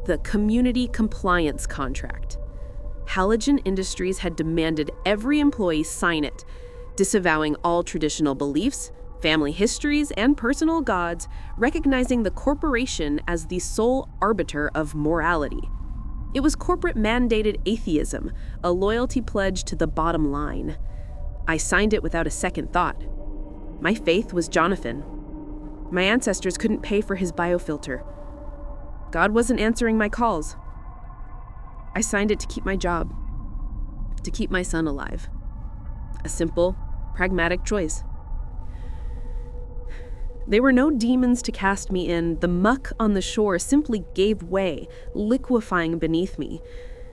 S1: The community compliance contract. Halogen Industries had demanded every employee sign it, disavowing all traditional beliefs, family histories, and personal gods, recognizing the corporation as the sole arbiter of morality. It was corporate-mandated atheism, a loyalty pledge to the bottom line. I signed it without a second thought. My faith was Jonathan. My ancestors couldn't pay for his biofilter. God wasn't answering my calls. I signed it to keep my job, to keep my son alive. A simple, pragmatic choice. There were no demons to cast me in. The muck on the shore simply gave way, liquefying beneath me,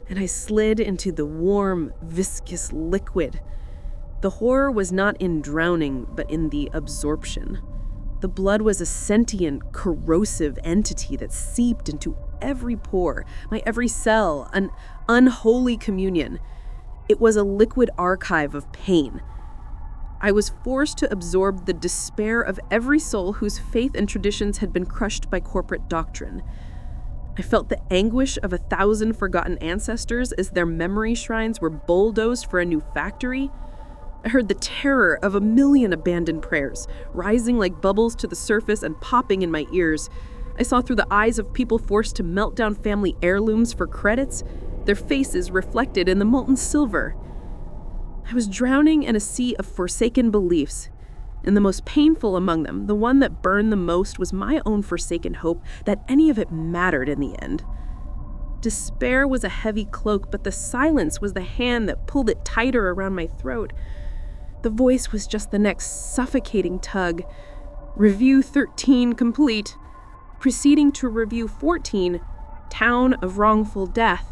S1: and I slid into the warm, viscous liquid. The horror was not in drowning, but in the absorption. The blood was a sentient, corrosive entity that seeped into every pore, my every cell, an unholy communion. It was a liquid archive of pain.
S3: I was forced to absorb the despair of every soul whose faith and traditions had been crushed by corporate doctrine. I felt the anguish of 1,000 forgotten ancestors as their memory shrines were bulldozed for a new factory. I heard the terror of 1,000,000 abandoned prayers, rising like bubbles to the surface and popping in my ears. I saw through the eyes of people forced to melt down family heirlooms for credits, their faces reflected in the molten silver. I was drowning in a sea of forsaken beliefs, and the most painful among them, the one that burned the most, was my own forsaken hope that any of it mattered in the end. Despair was a heavy cloak, but the silence was the hand that pulled it tighter around my throat. The voice was just the next suffocating tug. Review 13 complete. Proceeding to Review 14, Town of Wrongful Death.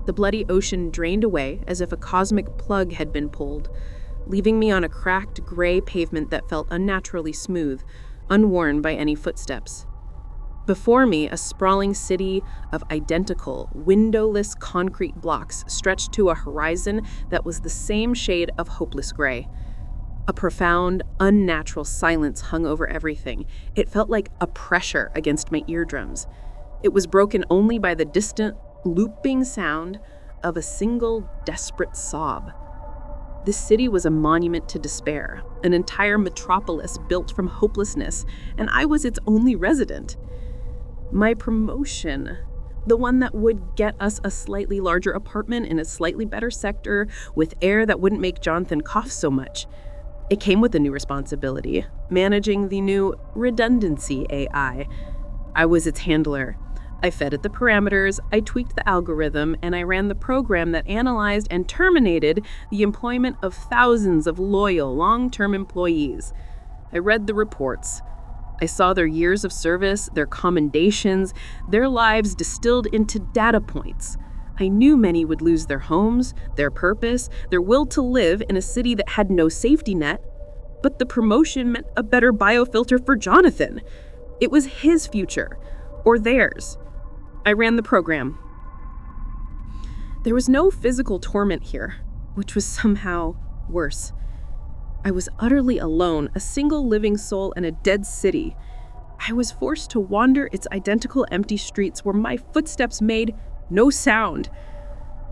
S3: The bloody ocean drained away as if a cosmic plug had been pulled, leaving me on a cracked, gray pavement that felt unnaturally smooth, unworn by any footsteps. Before me, a sprawling city of identical, windowless concrete blocks stretched to a horizon that was the same shade of hopeless gray. A profound, unnatural silence hung over everything. It felt like a pressure against my eardrums. It was broken only by the distant, looping sound of a single, desperate sob. This city was a monument to despair, an entire metropolis built from hopelessness, and I was its only resident. My promotion, the one that would get us a slightly larger apartment in a slightly better sector with air that wouldn't make Jonathan cough so much. It came with a new responsibility, managing the new redundancy AI. I was its handler. I fed it the parameters, I tweaked the algorithm, and I ran the program that analyzed and terminated the employment of thousands of loyal, long-term employees. I read the reports. I saw their years of service, their commendations, their lives distilled into data points. I knew many would lose their homes, their purpose, their will to live in a city that had no safety net. But the promotion meant a better biofilter for Jonathan. It was his future, or theirs. I ran the program. There was no physical torment here, which was somehow worse. I was utterly alone, a single living soul in a dead city. I was forced to wander its identical empty streets where my footsteps made no sound.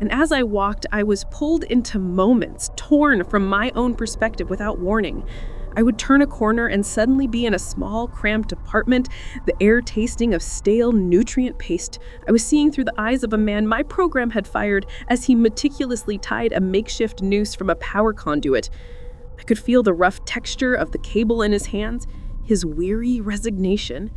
S3: And as I walked, I was pulled into moments, torn from my own perspective without warning. I would turn a corner and suddenly be in a small, cramped apartment, the air tasting of stale nutrient paste. I was seeing through the eyes of a man my program had fired as he meticulously tied a makeshift noose from a power conduit. I could feel the rough texture of the cable in his hands, his weary resignation.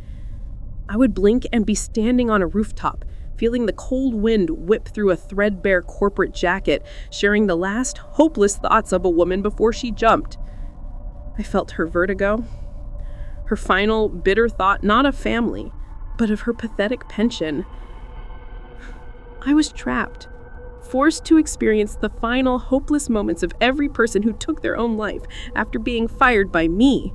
S3: I would blink and be standing on a rooftop, feeling the cold wind whip through a threadbare corporate jacket, sharing the last hopeless thoughts of a woman before she jumped. I felt her vertigo, her final bitter thought not of family, but of her pathetic pension. I was trapped, forced to experience the final hopeless moments of every person who took their own life after being fired by me.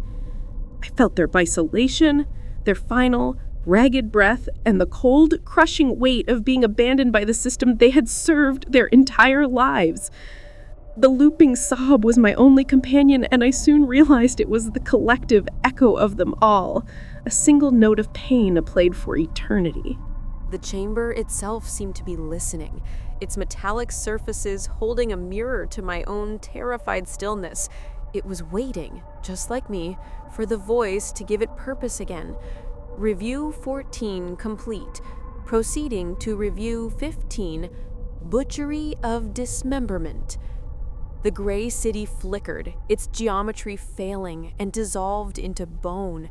S3: I felt their isolation, their final, ragged breath, and the cold, crushing weight of being abandoned by the system they had served their entire lives. The looping sob was my only companion, and I soon realized it was the collective echo of them all, a single note of pain played for eternity.
S2: The chamber itself seemed to be listening, its metallic surfaces holding a mirror to my own terrified stillness. It was waiting, just like me, for the voice to give it purpose again. Review 14 complete. Proceeding to Review 15, Butchery of Dismemberment. The gray city flickered, its geometry failing and dissolved into bone.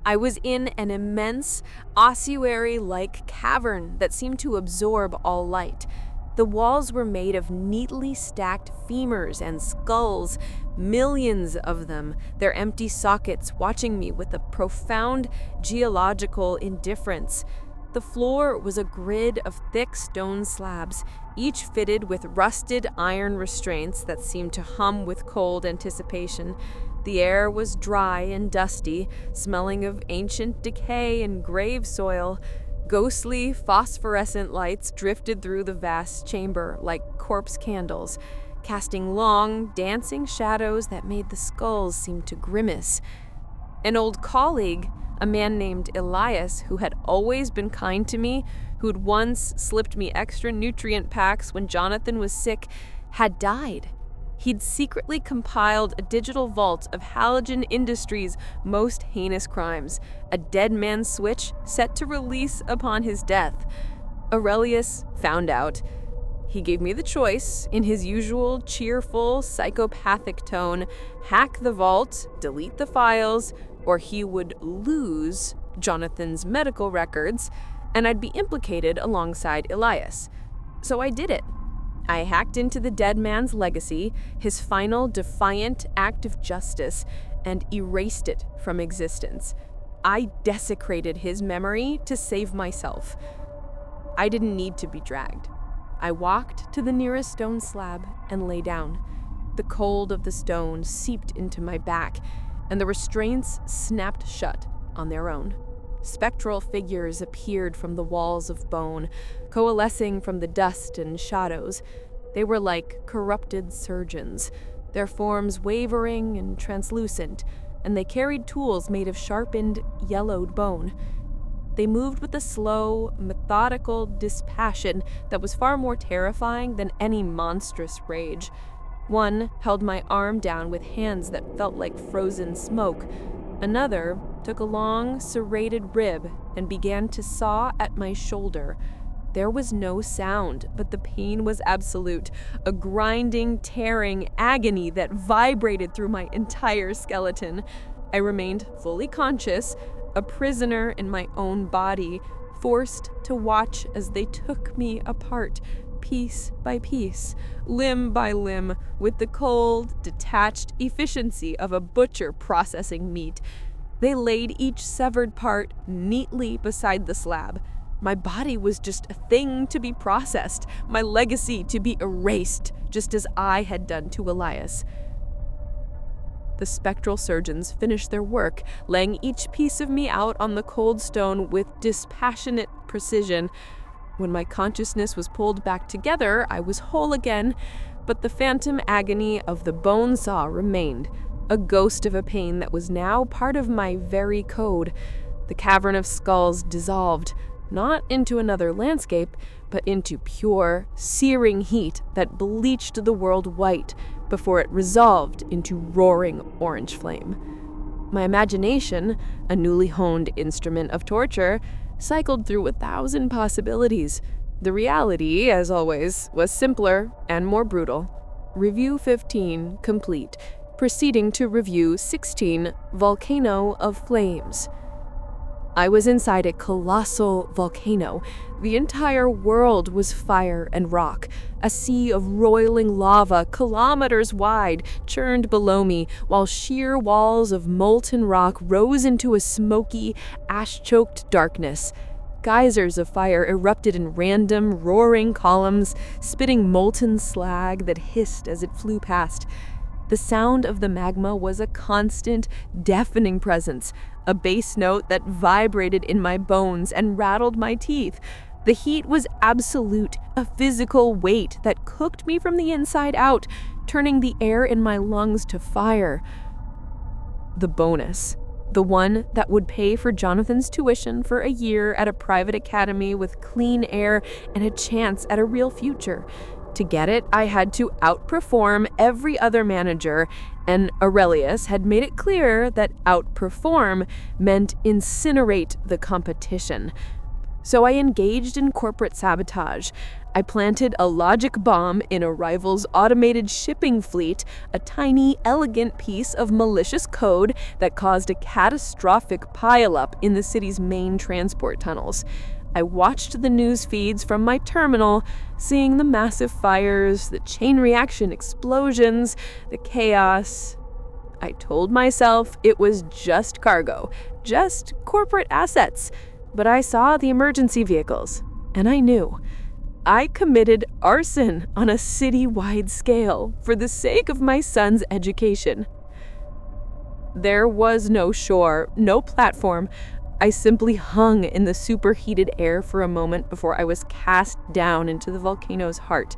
S2: I was in an immense, ossuary-like cavern that seemed to absorb all light. The walls were made of neatly stacked femurs and skulls, millions of them, their empty sockets watching me with a profound geological indifference. The floor was a grid of thick stone slabs, each fitted with rusted iron restraints that seemed to hum with cold anticipation. The air was dry and dusty, smelling of ancient decay and grave soil. Ghostly, phosphorescent lights drifted through the vast chamber like corpse candles. casting long, dancing shadows that made the skulls seem to grimace. An old colleague, a man named Elias, who had always been kind to me, who'd once slipped me extra nutrient packs when Jonathan was sick, had died. He'd secretly compiled a digital vault of Halogen Industries' most heinous crimes, a dead man's switch set to release upon his death. Aurelius found out. He gave me the choice, in his usual cheerful, psychopathic tone, hack the vault, delete the files, or he would lose Jonathan's medical records, and I'd be implicated alongside Elias. So I did it. I hacked into the dead man's legacy, his final defiant act of justice, and erased it from existence. I desecrated his memory to save myself. I didn't need to be dragged. I walked to the nearest stone slab and lay down. The cold of the stone seeped into my back, and the restraints snapped shut on their own. Spectral figures appeared from the walls of bone, coalescing from the dust and shadows. They were like corrupted surgeons, their forms wavering and translucent, and they carried tools made of sharpened, yellowed bone. They moved with a slow, methodical dispassion that was far more terrifying than any monstrous rage. One held my arm down with hands that felt like frozen smoke. Another took a long, serrated rib and began to saw at my shoulder. There was no sound, but the pain was absolute, a grinding, tearing agony that vibrated through my entire skeleton. I remained fully conscious, a prisoner in my own body, forced to watch as they took me apart, piece by piece, limb by limb, with the cold, detached efficiency of a butcher processing meat. They laid each severed part neatly beside the slab. My body was just a thing to be processed, my legacy to be erased, just as I had done to Elias. The spectral surgeons finished their work, laying each piece of me out on the cold stone with dispassionate precision. When my consciousness was pulled back together, I was whole again, but the phantom agony of the bone saw remained, a ghost of a pain that was now part of my very code. The cavern of skulls dissolved, not into another landscape, but into pure, searing heat that bleached the world white before it resolved into roaring orange flame. My imagination, a newly honed instrument of torture, cycled through 1,000 possibilities. The reality, as always, was simpler and more brutal. Review 15 complete, proceeding to Review 16, Volcano of Flames. I was inside a colossal volcano. The entire world was fire and rock. A sea of roiling lava, kilometers wide, churned below me, while sheer walls of molten rock rose into a smoky, ash-choked darkness. Geysers of fire erupted in random, roaring columns, spitting molten slag that hissed as it flew past. The sound of the magma was a constant, deafening presence, a bass note that vibrated in my bones and rattled my teeth. The heat was absolute, a physical weight that cooked me from the inside out, turning the air in my lungs to fire. The bonus, the one that would pay for Jonathan's tuition for a year at a private academy with clean air and a chance at a real future. To get it, I had to outperform every other manager, and Aurelius had made it clear that outperform meant incinerate the competition. So I engaged in corporate sabotage. I planted a logic bomb in a rival's automated shipping fleet, a tiny, elegant piece of malicious code that caused a catastrophic pileup in the city's main transport tunnels. I watched the news feeds from my terminal, seeing the massive fires, the chain reaction explosions, the chaos. I told myself it was just cargo, just corporate assets, but I saw the emergency vehicles, and I knew. I committed arson on a city-wide scale for the sake of my son's education. There was no shore, no platform. I simply hung in the superheated air for a moment before I was cast down into the volcano's heart.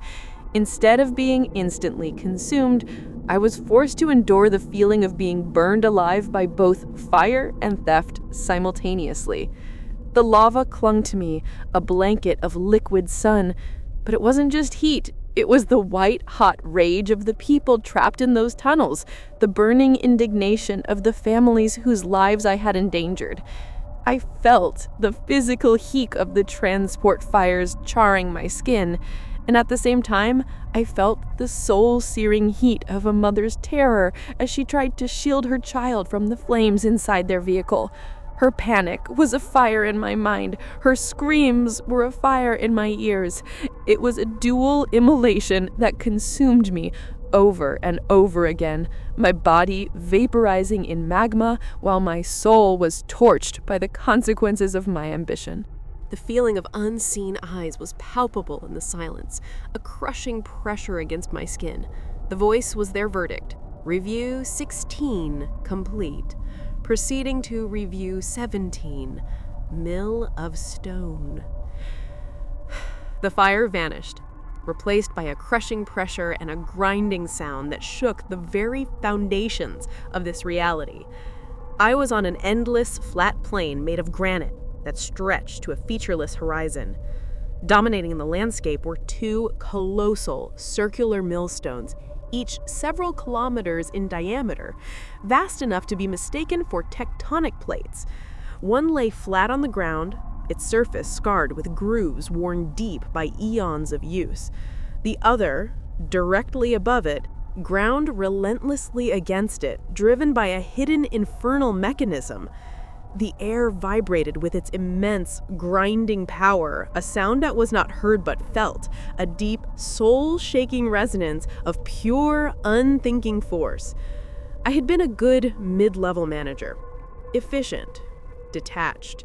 S3: Instead of being instantly consumed, I was forced to endure the feeling of being burned alive by both fire and theft simultaneously. The lava clung to me, a blanket of liquid sun, but it wasn't just heat. It was the white-hot rage of the people trapped in those tunnels, the burning indignation of the families whose lives I had endangered. I felt the physical heat of the transport fires charring my skin, and at the same time, I felt the soul-searing heat of a mother's terror as she tried to shield her child from the flames inside their vehicle. Her panic was a fire in my mind. Her screams were a fire in my ears. It was a dual immolation that consumed me over and over again, my body vaporizing in magma while my soul was torched by the consequences of my ambition.
S1: The feeling of unseen eyes was palpable in the silence, a crushing pressure against my skin. The voice was their verdict. Review 16 complete. Proceeding to review 17, Mill of Stone. The fire vanished, replaced by a crushing pressure and a grinding sound that shook the very foundations of this reality. I was on an endless, flat plain made of granite that stretched to a featureless horizon. Dominating the landscape were two colossal circular millstones, each several kilometers in diameter, vast enough to be mistaken for tectonic plates. One lay flat on the ground, its surface scarred with grooves worn deep by eons of use. The other, directly above it, ground relentlessly against it, driven by a hidden infernal mechanism. The air vibrated with its immense, grinding power, a sound that was not heard but felt, a deep, soul-shaking resonance of pure, unthinking force. I had been a good mid-level manager, efficient, detached.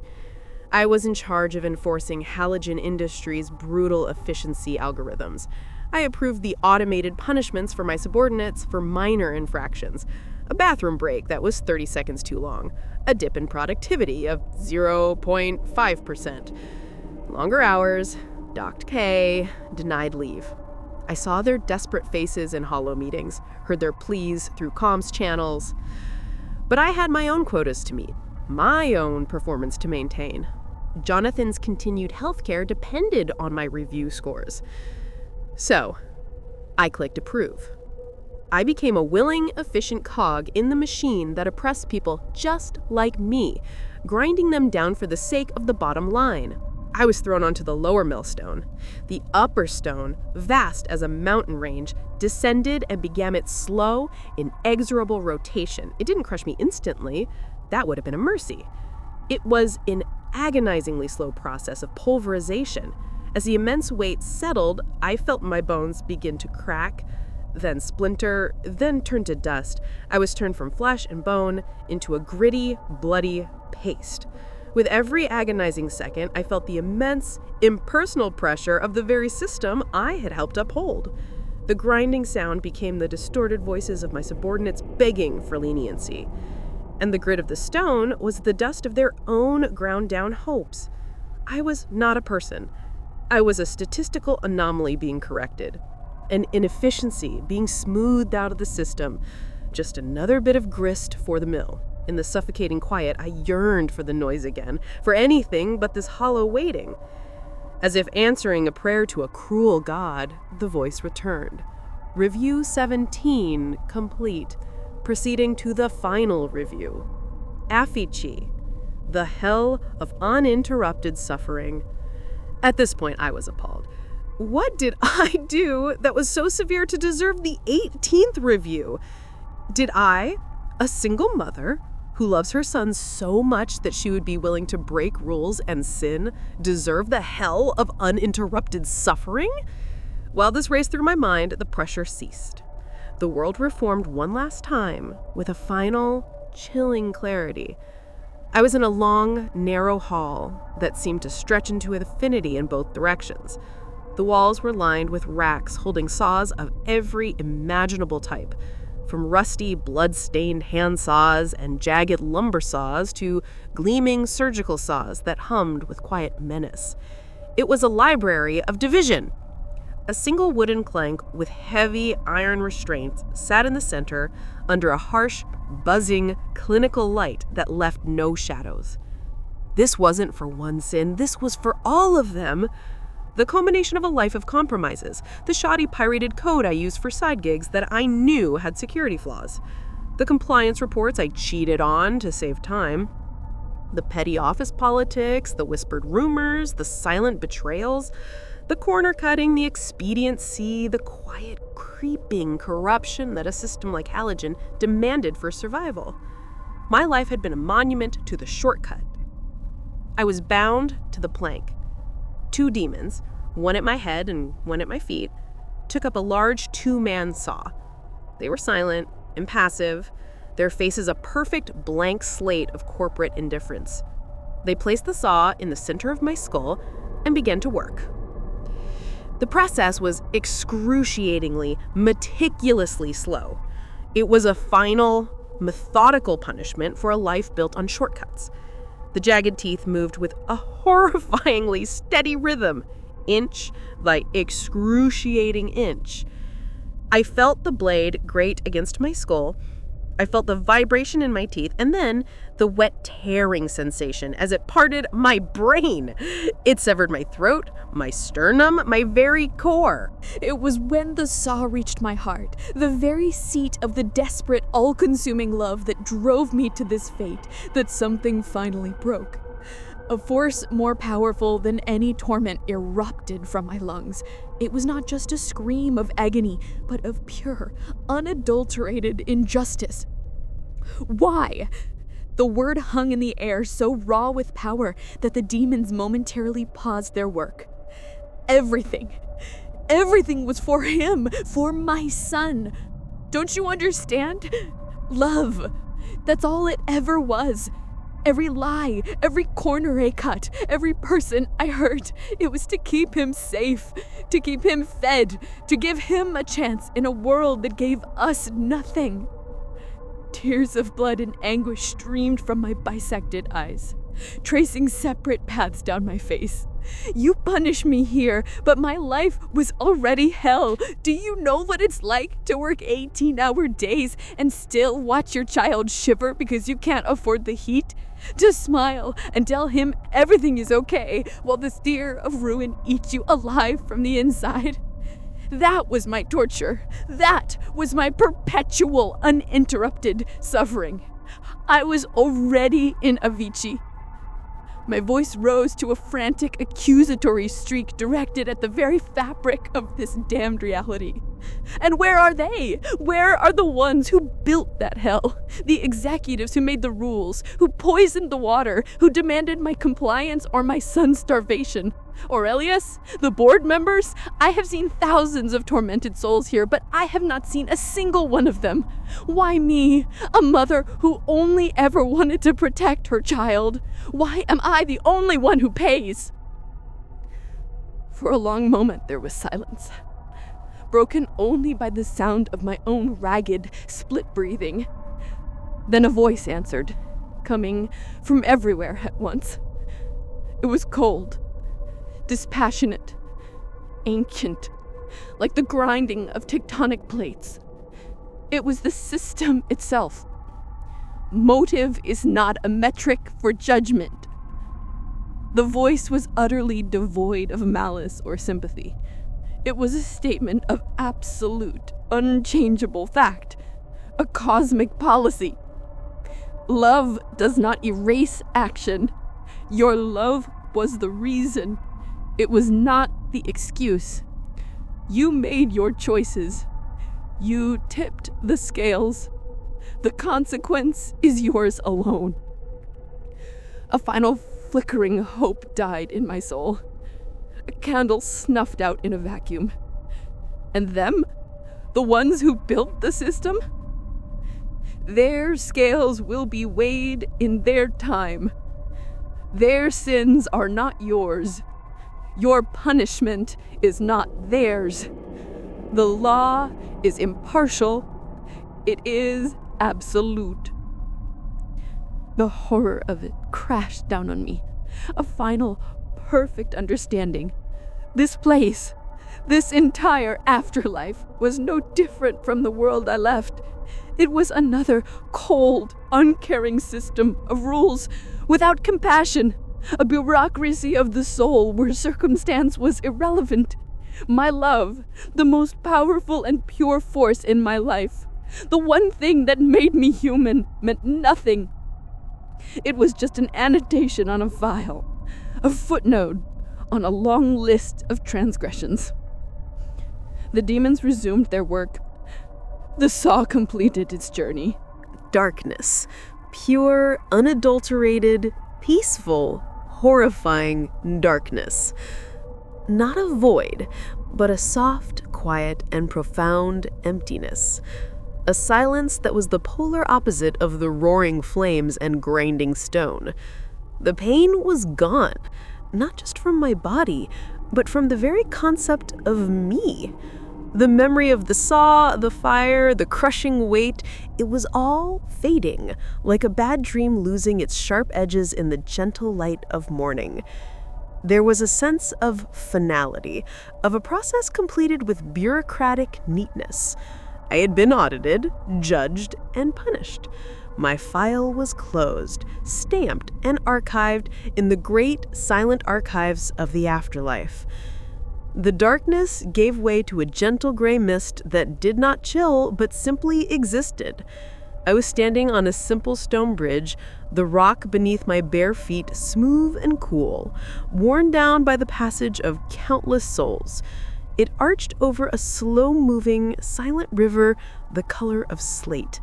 S1: I was in charge of enforcing Halogen Industries' brutal efficiency algorithms. I approved the automated punishments for my subordinates for minor infractions. A bathroom break that was 30 seconds too long, a dip in productivity of 0.5%, longer hours, docked pay, denied leave. I saw their desperate faces in hollow meetings, heard their pleas through comms channels. But I had my own quotas to meet, my own performance to maintain. Jonathan's continued healthcare depended on my review scores. So, I clicked approve. I became a willing, efficient cog in the machine that oppressed people just like me, grinding them down for the sake of the bottom line. I was thrown onto the lower millstone. The upper stone, vast as a mountain range, descended and began its slow, inexorable rotation. It didn't crush me instantly. That would have been a mercy. It was an agonizingly slow process of pulverization. As the immense weight settled, I felt my bones begin to crack, then splinter, then turn to dust. I was turned from flesh and bone into a gritty, bloody paste. With every agonizing second, I felt the immense, impersonal pressure of the very system I had helped uphold. The grinding sound became the distorted voices of my subordinates begging for leniency. And the grit of the stone was the dust of their own ground-down hopes. I was not a person. I was a statistical anomaly being corrected. An inefficiency being smoothed out of the system. Just another bit of grist for the mill. In the suffocating quiet, I yearned for the noise again, for anything but this hollow waiting. As if answering a prayer to a cruel god, the voice returned. Review 17 complete. Proceeding to the final review. Affici, the hell of uninterrupted suffering. At this point, I was appalled. What did I do that was so severe to deserve the 18th review? Did I, a single mother who loves her son so much that she would be willing to break rules and sin, deserve the hell of uninterrupted suffering? While this raced through my mind, the pressure ceased. The world reformed one last time with a final, chilling clarity. I was in a long, narrow hall that seemed to stretch into infinity in both directions. The walls were lined with racks holding saws of every imaginable type, from rusty, blood-stained hand saws and jagged lumber saws to gleaming surgical saws that hummed with quiet menace. It was a library of division.
S3: A single wooden plank with heavy iron restraints sat in the center under a harsh, buzzing, clinical light that left no shadows. This wasn't for one sin, this was for all of them. The culmination of a life of compromises, the shoddy pirated code I used for side gigs that I knew had security flaws, the compliance reports I cheated on to save time, the petty office politics, the whispered rumors, the silent betrayals, the corner cutting, the expediency, the quiet, creeping corruption that a system like Halogen demanded for survival. My life had been a monument to the shortcut. I was bound to the plank. 2 demons, one at my head and one at my feet, took up a large 2-man saw. They were silent, impassive, their faces a perfect blank slate of corporate indifference. They placed the saw in the center of my skull and began to work. The process was excruciatingly, meticulously slow. It was a final, methodical punishment for a life built on shortcuts. The jagged teeth moved with a horrifyingly steady rhythm, inch by excruciating inch. I felt the blade grate against my skull. I felt the vibration in my teeth, and then the wet tearing sensation as it parted my brain. It severed my throat, my sternum, my very core.
S5: It was when the saw reached my heart, the very seat of the desperate, all-consuming love that drove me to this fate, that something finally broke. A force more powerful than any torment erupted from my lungs. It was not just a scream of agony, but of pure, unadulterated injustice. Why? The word hung in the air, so raw with power that the demons momentarily paused their work. Everything was for him, for my son. Don't you understand? Love. That's all it ever was. Every lie, every corner I cut, every person I hurt, it was to keep him safe, to keep him fed, to give him a chance in a world that gave us nothing. Tears of blood and anguish streamed from my bisected eyes, tracing separate paths down my face. You punish me here, but my life was already hell. Do you know what it's like to work 18-hour days and still watch your child shiver because you can't afford the heat? To smile and tell him everything is okay while the spear of ruin eats you alive from the inside? That was my torture. That was my perpetual, uninterrupted suffering. I was already in Avicii. My voice rose to a frantic, accusatory streak directed at the very fabric of this damned reality. And where are they? Where are the ones who built that hell? The executives who made the rules, who poisoned the water, who demanded my compliance or my son's starvation? Aurelius? The board members? I have seen thousands of tormented souls here, but I have not seen a single one of them. Why me, a mother who only ever wanted to protect her child? Why am I the only one who pays? For a long moment there was silence, broken only by the sound of my own ragged, split breathing. Then a voice answered, coming from everywhere at once. It was cold, dispassionate, ancient, like the grinding of tectonic plates. It was the system itself. Motive is not a metric for judgment. The voice was utterly devoid of malice or sympathy. It was a statement of absolute, unchangeable fact, a cosmic policy. Love does not erase action. Your love was the reason. It was not the excuse. You made your choices. You tipped the scales. The consequence is yours alone. A final flickering hope died in my soul. A candle snuffed out in a vacuum. And them? The ones who built the system? Their scales will be weighed in their time. Their sins are not yours. Your punishment is not theirs. The law is impartial. It is absolute. The horror of it crashed down on me. A final, perfect understanding. This place, This entire afterlife was no different from the world I left. It was another cold, uncaring system of rules without compassion, a bureaucracy of the soul where circumstance was irrelevant. My love, the most powerful and pure force in my life, the one thing that made me human, meant nothing. It was just an annotation on a file, a footnote on a long list of transgressions. The demons resumed their work. The saw completed its journey.
S1: Darkness. Pure, unadulterated, peaceful, horrifying darkness. Not a void, but a soft, quiet, and profound emptiness. A silence that was the polar opposite of the roaring flames and grinding stone. The pain was gone, not just from my body, but from the very concept of me. The memory of the saw, the fire, the crushing weight, it was all fading, like a bad dream losing its sharp edges in the gentle light of morning. There was a sense of finality, of a process completed with bureaucratic neatness. I had been audited, judged, and punished. My file was closed, stamped, and archived in the great silent archives of the afterlife. The darkness gave way to a gentle gray mist that did not chill, but simply existed. I was standing on a simple stone bridge, the rock beneath my bare feet smooth and cool, worn down by the passage of countless souls. It arched over a slow-moving, silent river the color of slate.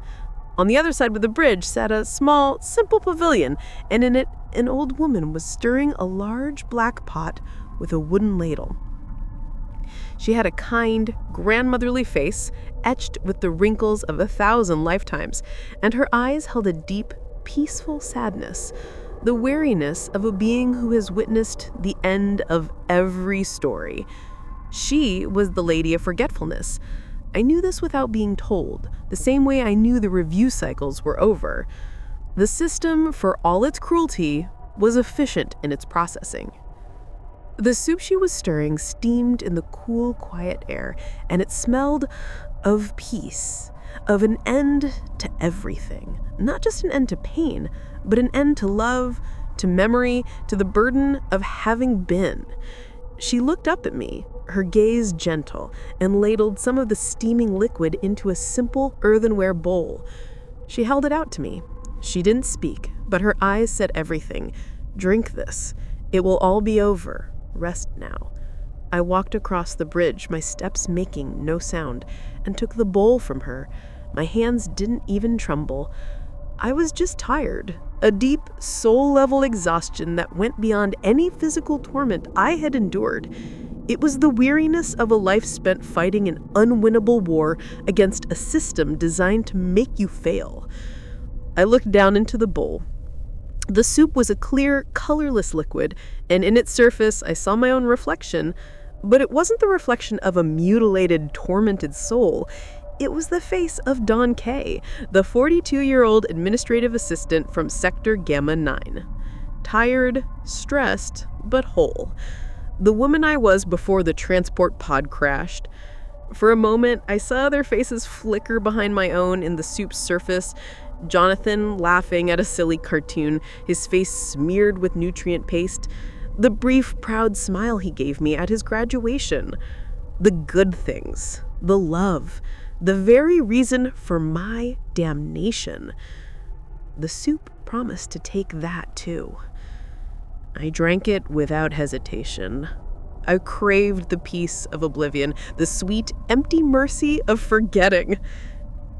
S1: On the other side of the bridge sat a small, simple pavilion, and in it an old woman was stirring a large black pot with a wooden ladle. She had a kind, grandmotherly face, etched with the wrinkles of 1,000 lifetimes, and her eyes held a deep, peaceful sadness, the weariness of a being who has witnessed the end of every story. She was the Lady of Forgetfulness. I knew this without being told, the same way I knew the review cycles were over. The system, for all its cruelty, was efficient in its processing. The soup she was stirring steamed in the cool, quiet air, and it smelled of peace, of an end to everything. Not just an end to pain, but an end to love, to memory, to the burden of having been. She looked up at me, her gaze gentle, and ladled some of the steaming liquid into a simple earthenware bowl. She held it out to me. She didn't speak, but her eyes said everything. Drink this. It will all be over. Rest now. I walked across the bridge, my steps making no sound, and took the bowl from her. My hands didn't even tremble. I was just tired, a deep, soul-level exhaustion that went beyond any physical torment I had endured. It was the weariness of a life spent fighting an unwinnable war against a system designed to make you fail. I looked down into the bowl. The soup was a clear, colorless liquid, and in its surface I saw my own reflection, but it wasn't the reflection of a mutilated, tormented soul. It was the face of Dawn Kay, the 42-year-old administrative assistant from Sector Gamma 9. Tired, stressed, but whole. The woman I was before the transport pod crashed. For a moment, I saw their faces flicker behind my own in the soup's surface. Jonathan laughing at a silly cartoon, his face smeared with nutrient paste. The brief, proud smile he gave me at his graduation. The good things, the love, the very reason for my damnation. The soup promised to take that too. I drank it without hesitation. I craved the peace of oblivion, the sweet, empty mercy of forgetting.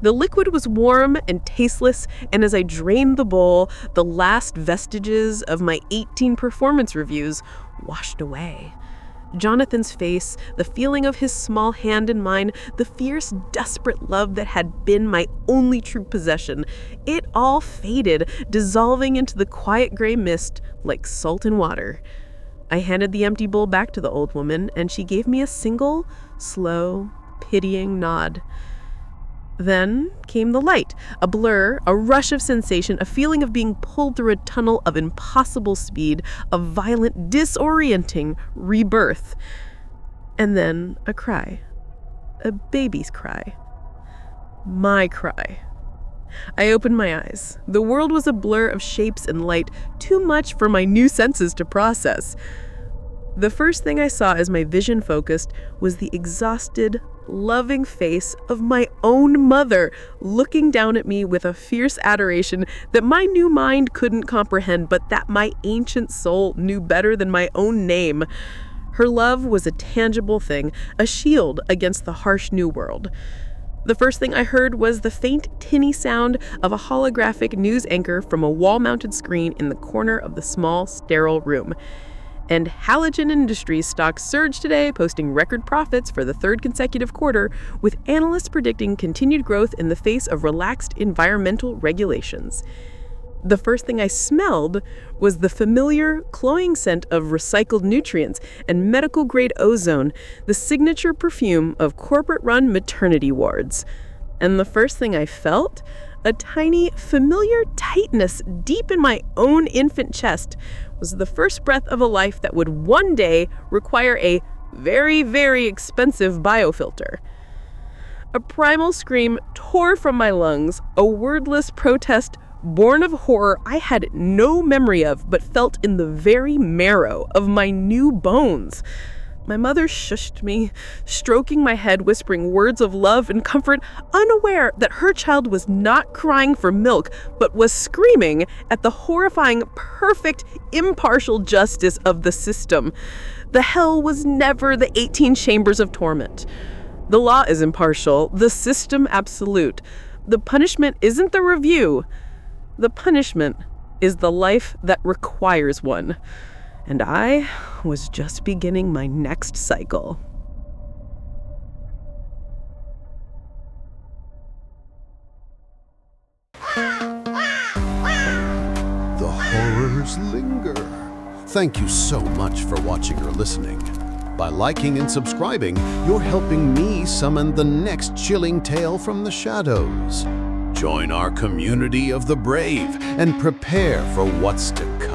S1: The liquid was warm and tasteless, and as I drained the bowl, the last vestiges of my 18 performance reviews washed away. Jonathan's face, the feeling of his small hand in mine, the fierce, desperate love that had been my only true possession, it all faded, dissolving into the quiet gray mist like salt in water. I handed the empty bowl back to the old woman, and she gave me a single, slow, pitying nod. Then came the light, a blur, a rush of sensation, a feeling of being pulled through a tunnel of impossible speed, a violent, disorienting rebirth.
S3: And then a cry. A baby's cry. My cry. I opened my eyes. The world was a blur of shapes and light, too much for my new senses to process. The first thing I saw as my vision focused was the exhausted, loving face of my own mother, looking down at me with a fierce adoration that my new mind couldn't comprehend, but that my ancient soul knew better than my own name. Her love was a tangible thing, a shield against the harsh new world. The first thing I heard was the faint, tinny sound of a holographic news anchor from a wall-mounted screen in the corner of the small, sterile room. And Halogen Industries stocks surged today, posting record profits for the third consecutive quarter, with analysts predicting continued growth in the face of relaxed environmental regulations. The first thing I smelled was the familiar, cloying scent of recycled nutrients and medical-grade ozone, the signature perfume of corporate-run maternity wards. And the first thing I felt? A tiny, familiar tightness deep in my own infant chest was the first breath of a life that would one day require a very, very expensive biofilter. A primal scream tore from my lungs, a wordless protest born of horror I had no memory of but felt in the very marrow of my new bones. My mother shushed me, stroking my head, whispering words of love and comfort, unaware that her child was not crying for milk, but was screaming at the horrifying, perfect, impartial justice of the system. The hell was never the 18 chambers of torment. The law is impartial, the system absolute. The punishment isn't the review. The punishment is the life that requires one. And I was just beginning my next cycle.
S6: The horrors linger. Thank you so much for watching or listening. By liking and subscribing, you're helping me summon the next chilling tale from the shadows. Join our community of the brave and prepare for what's to come.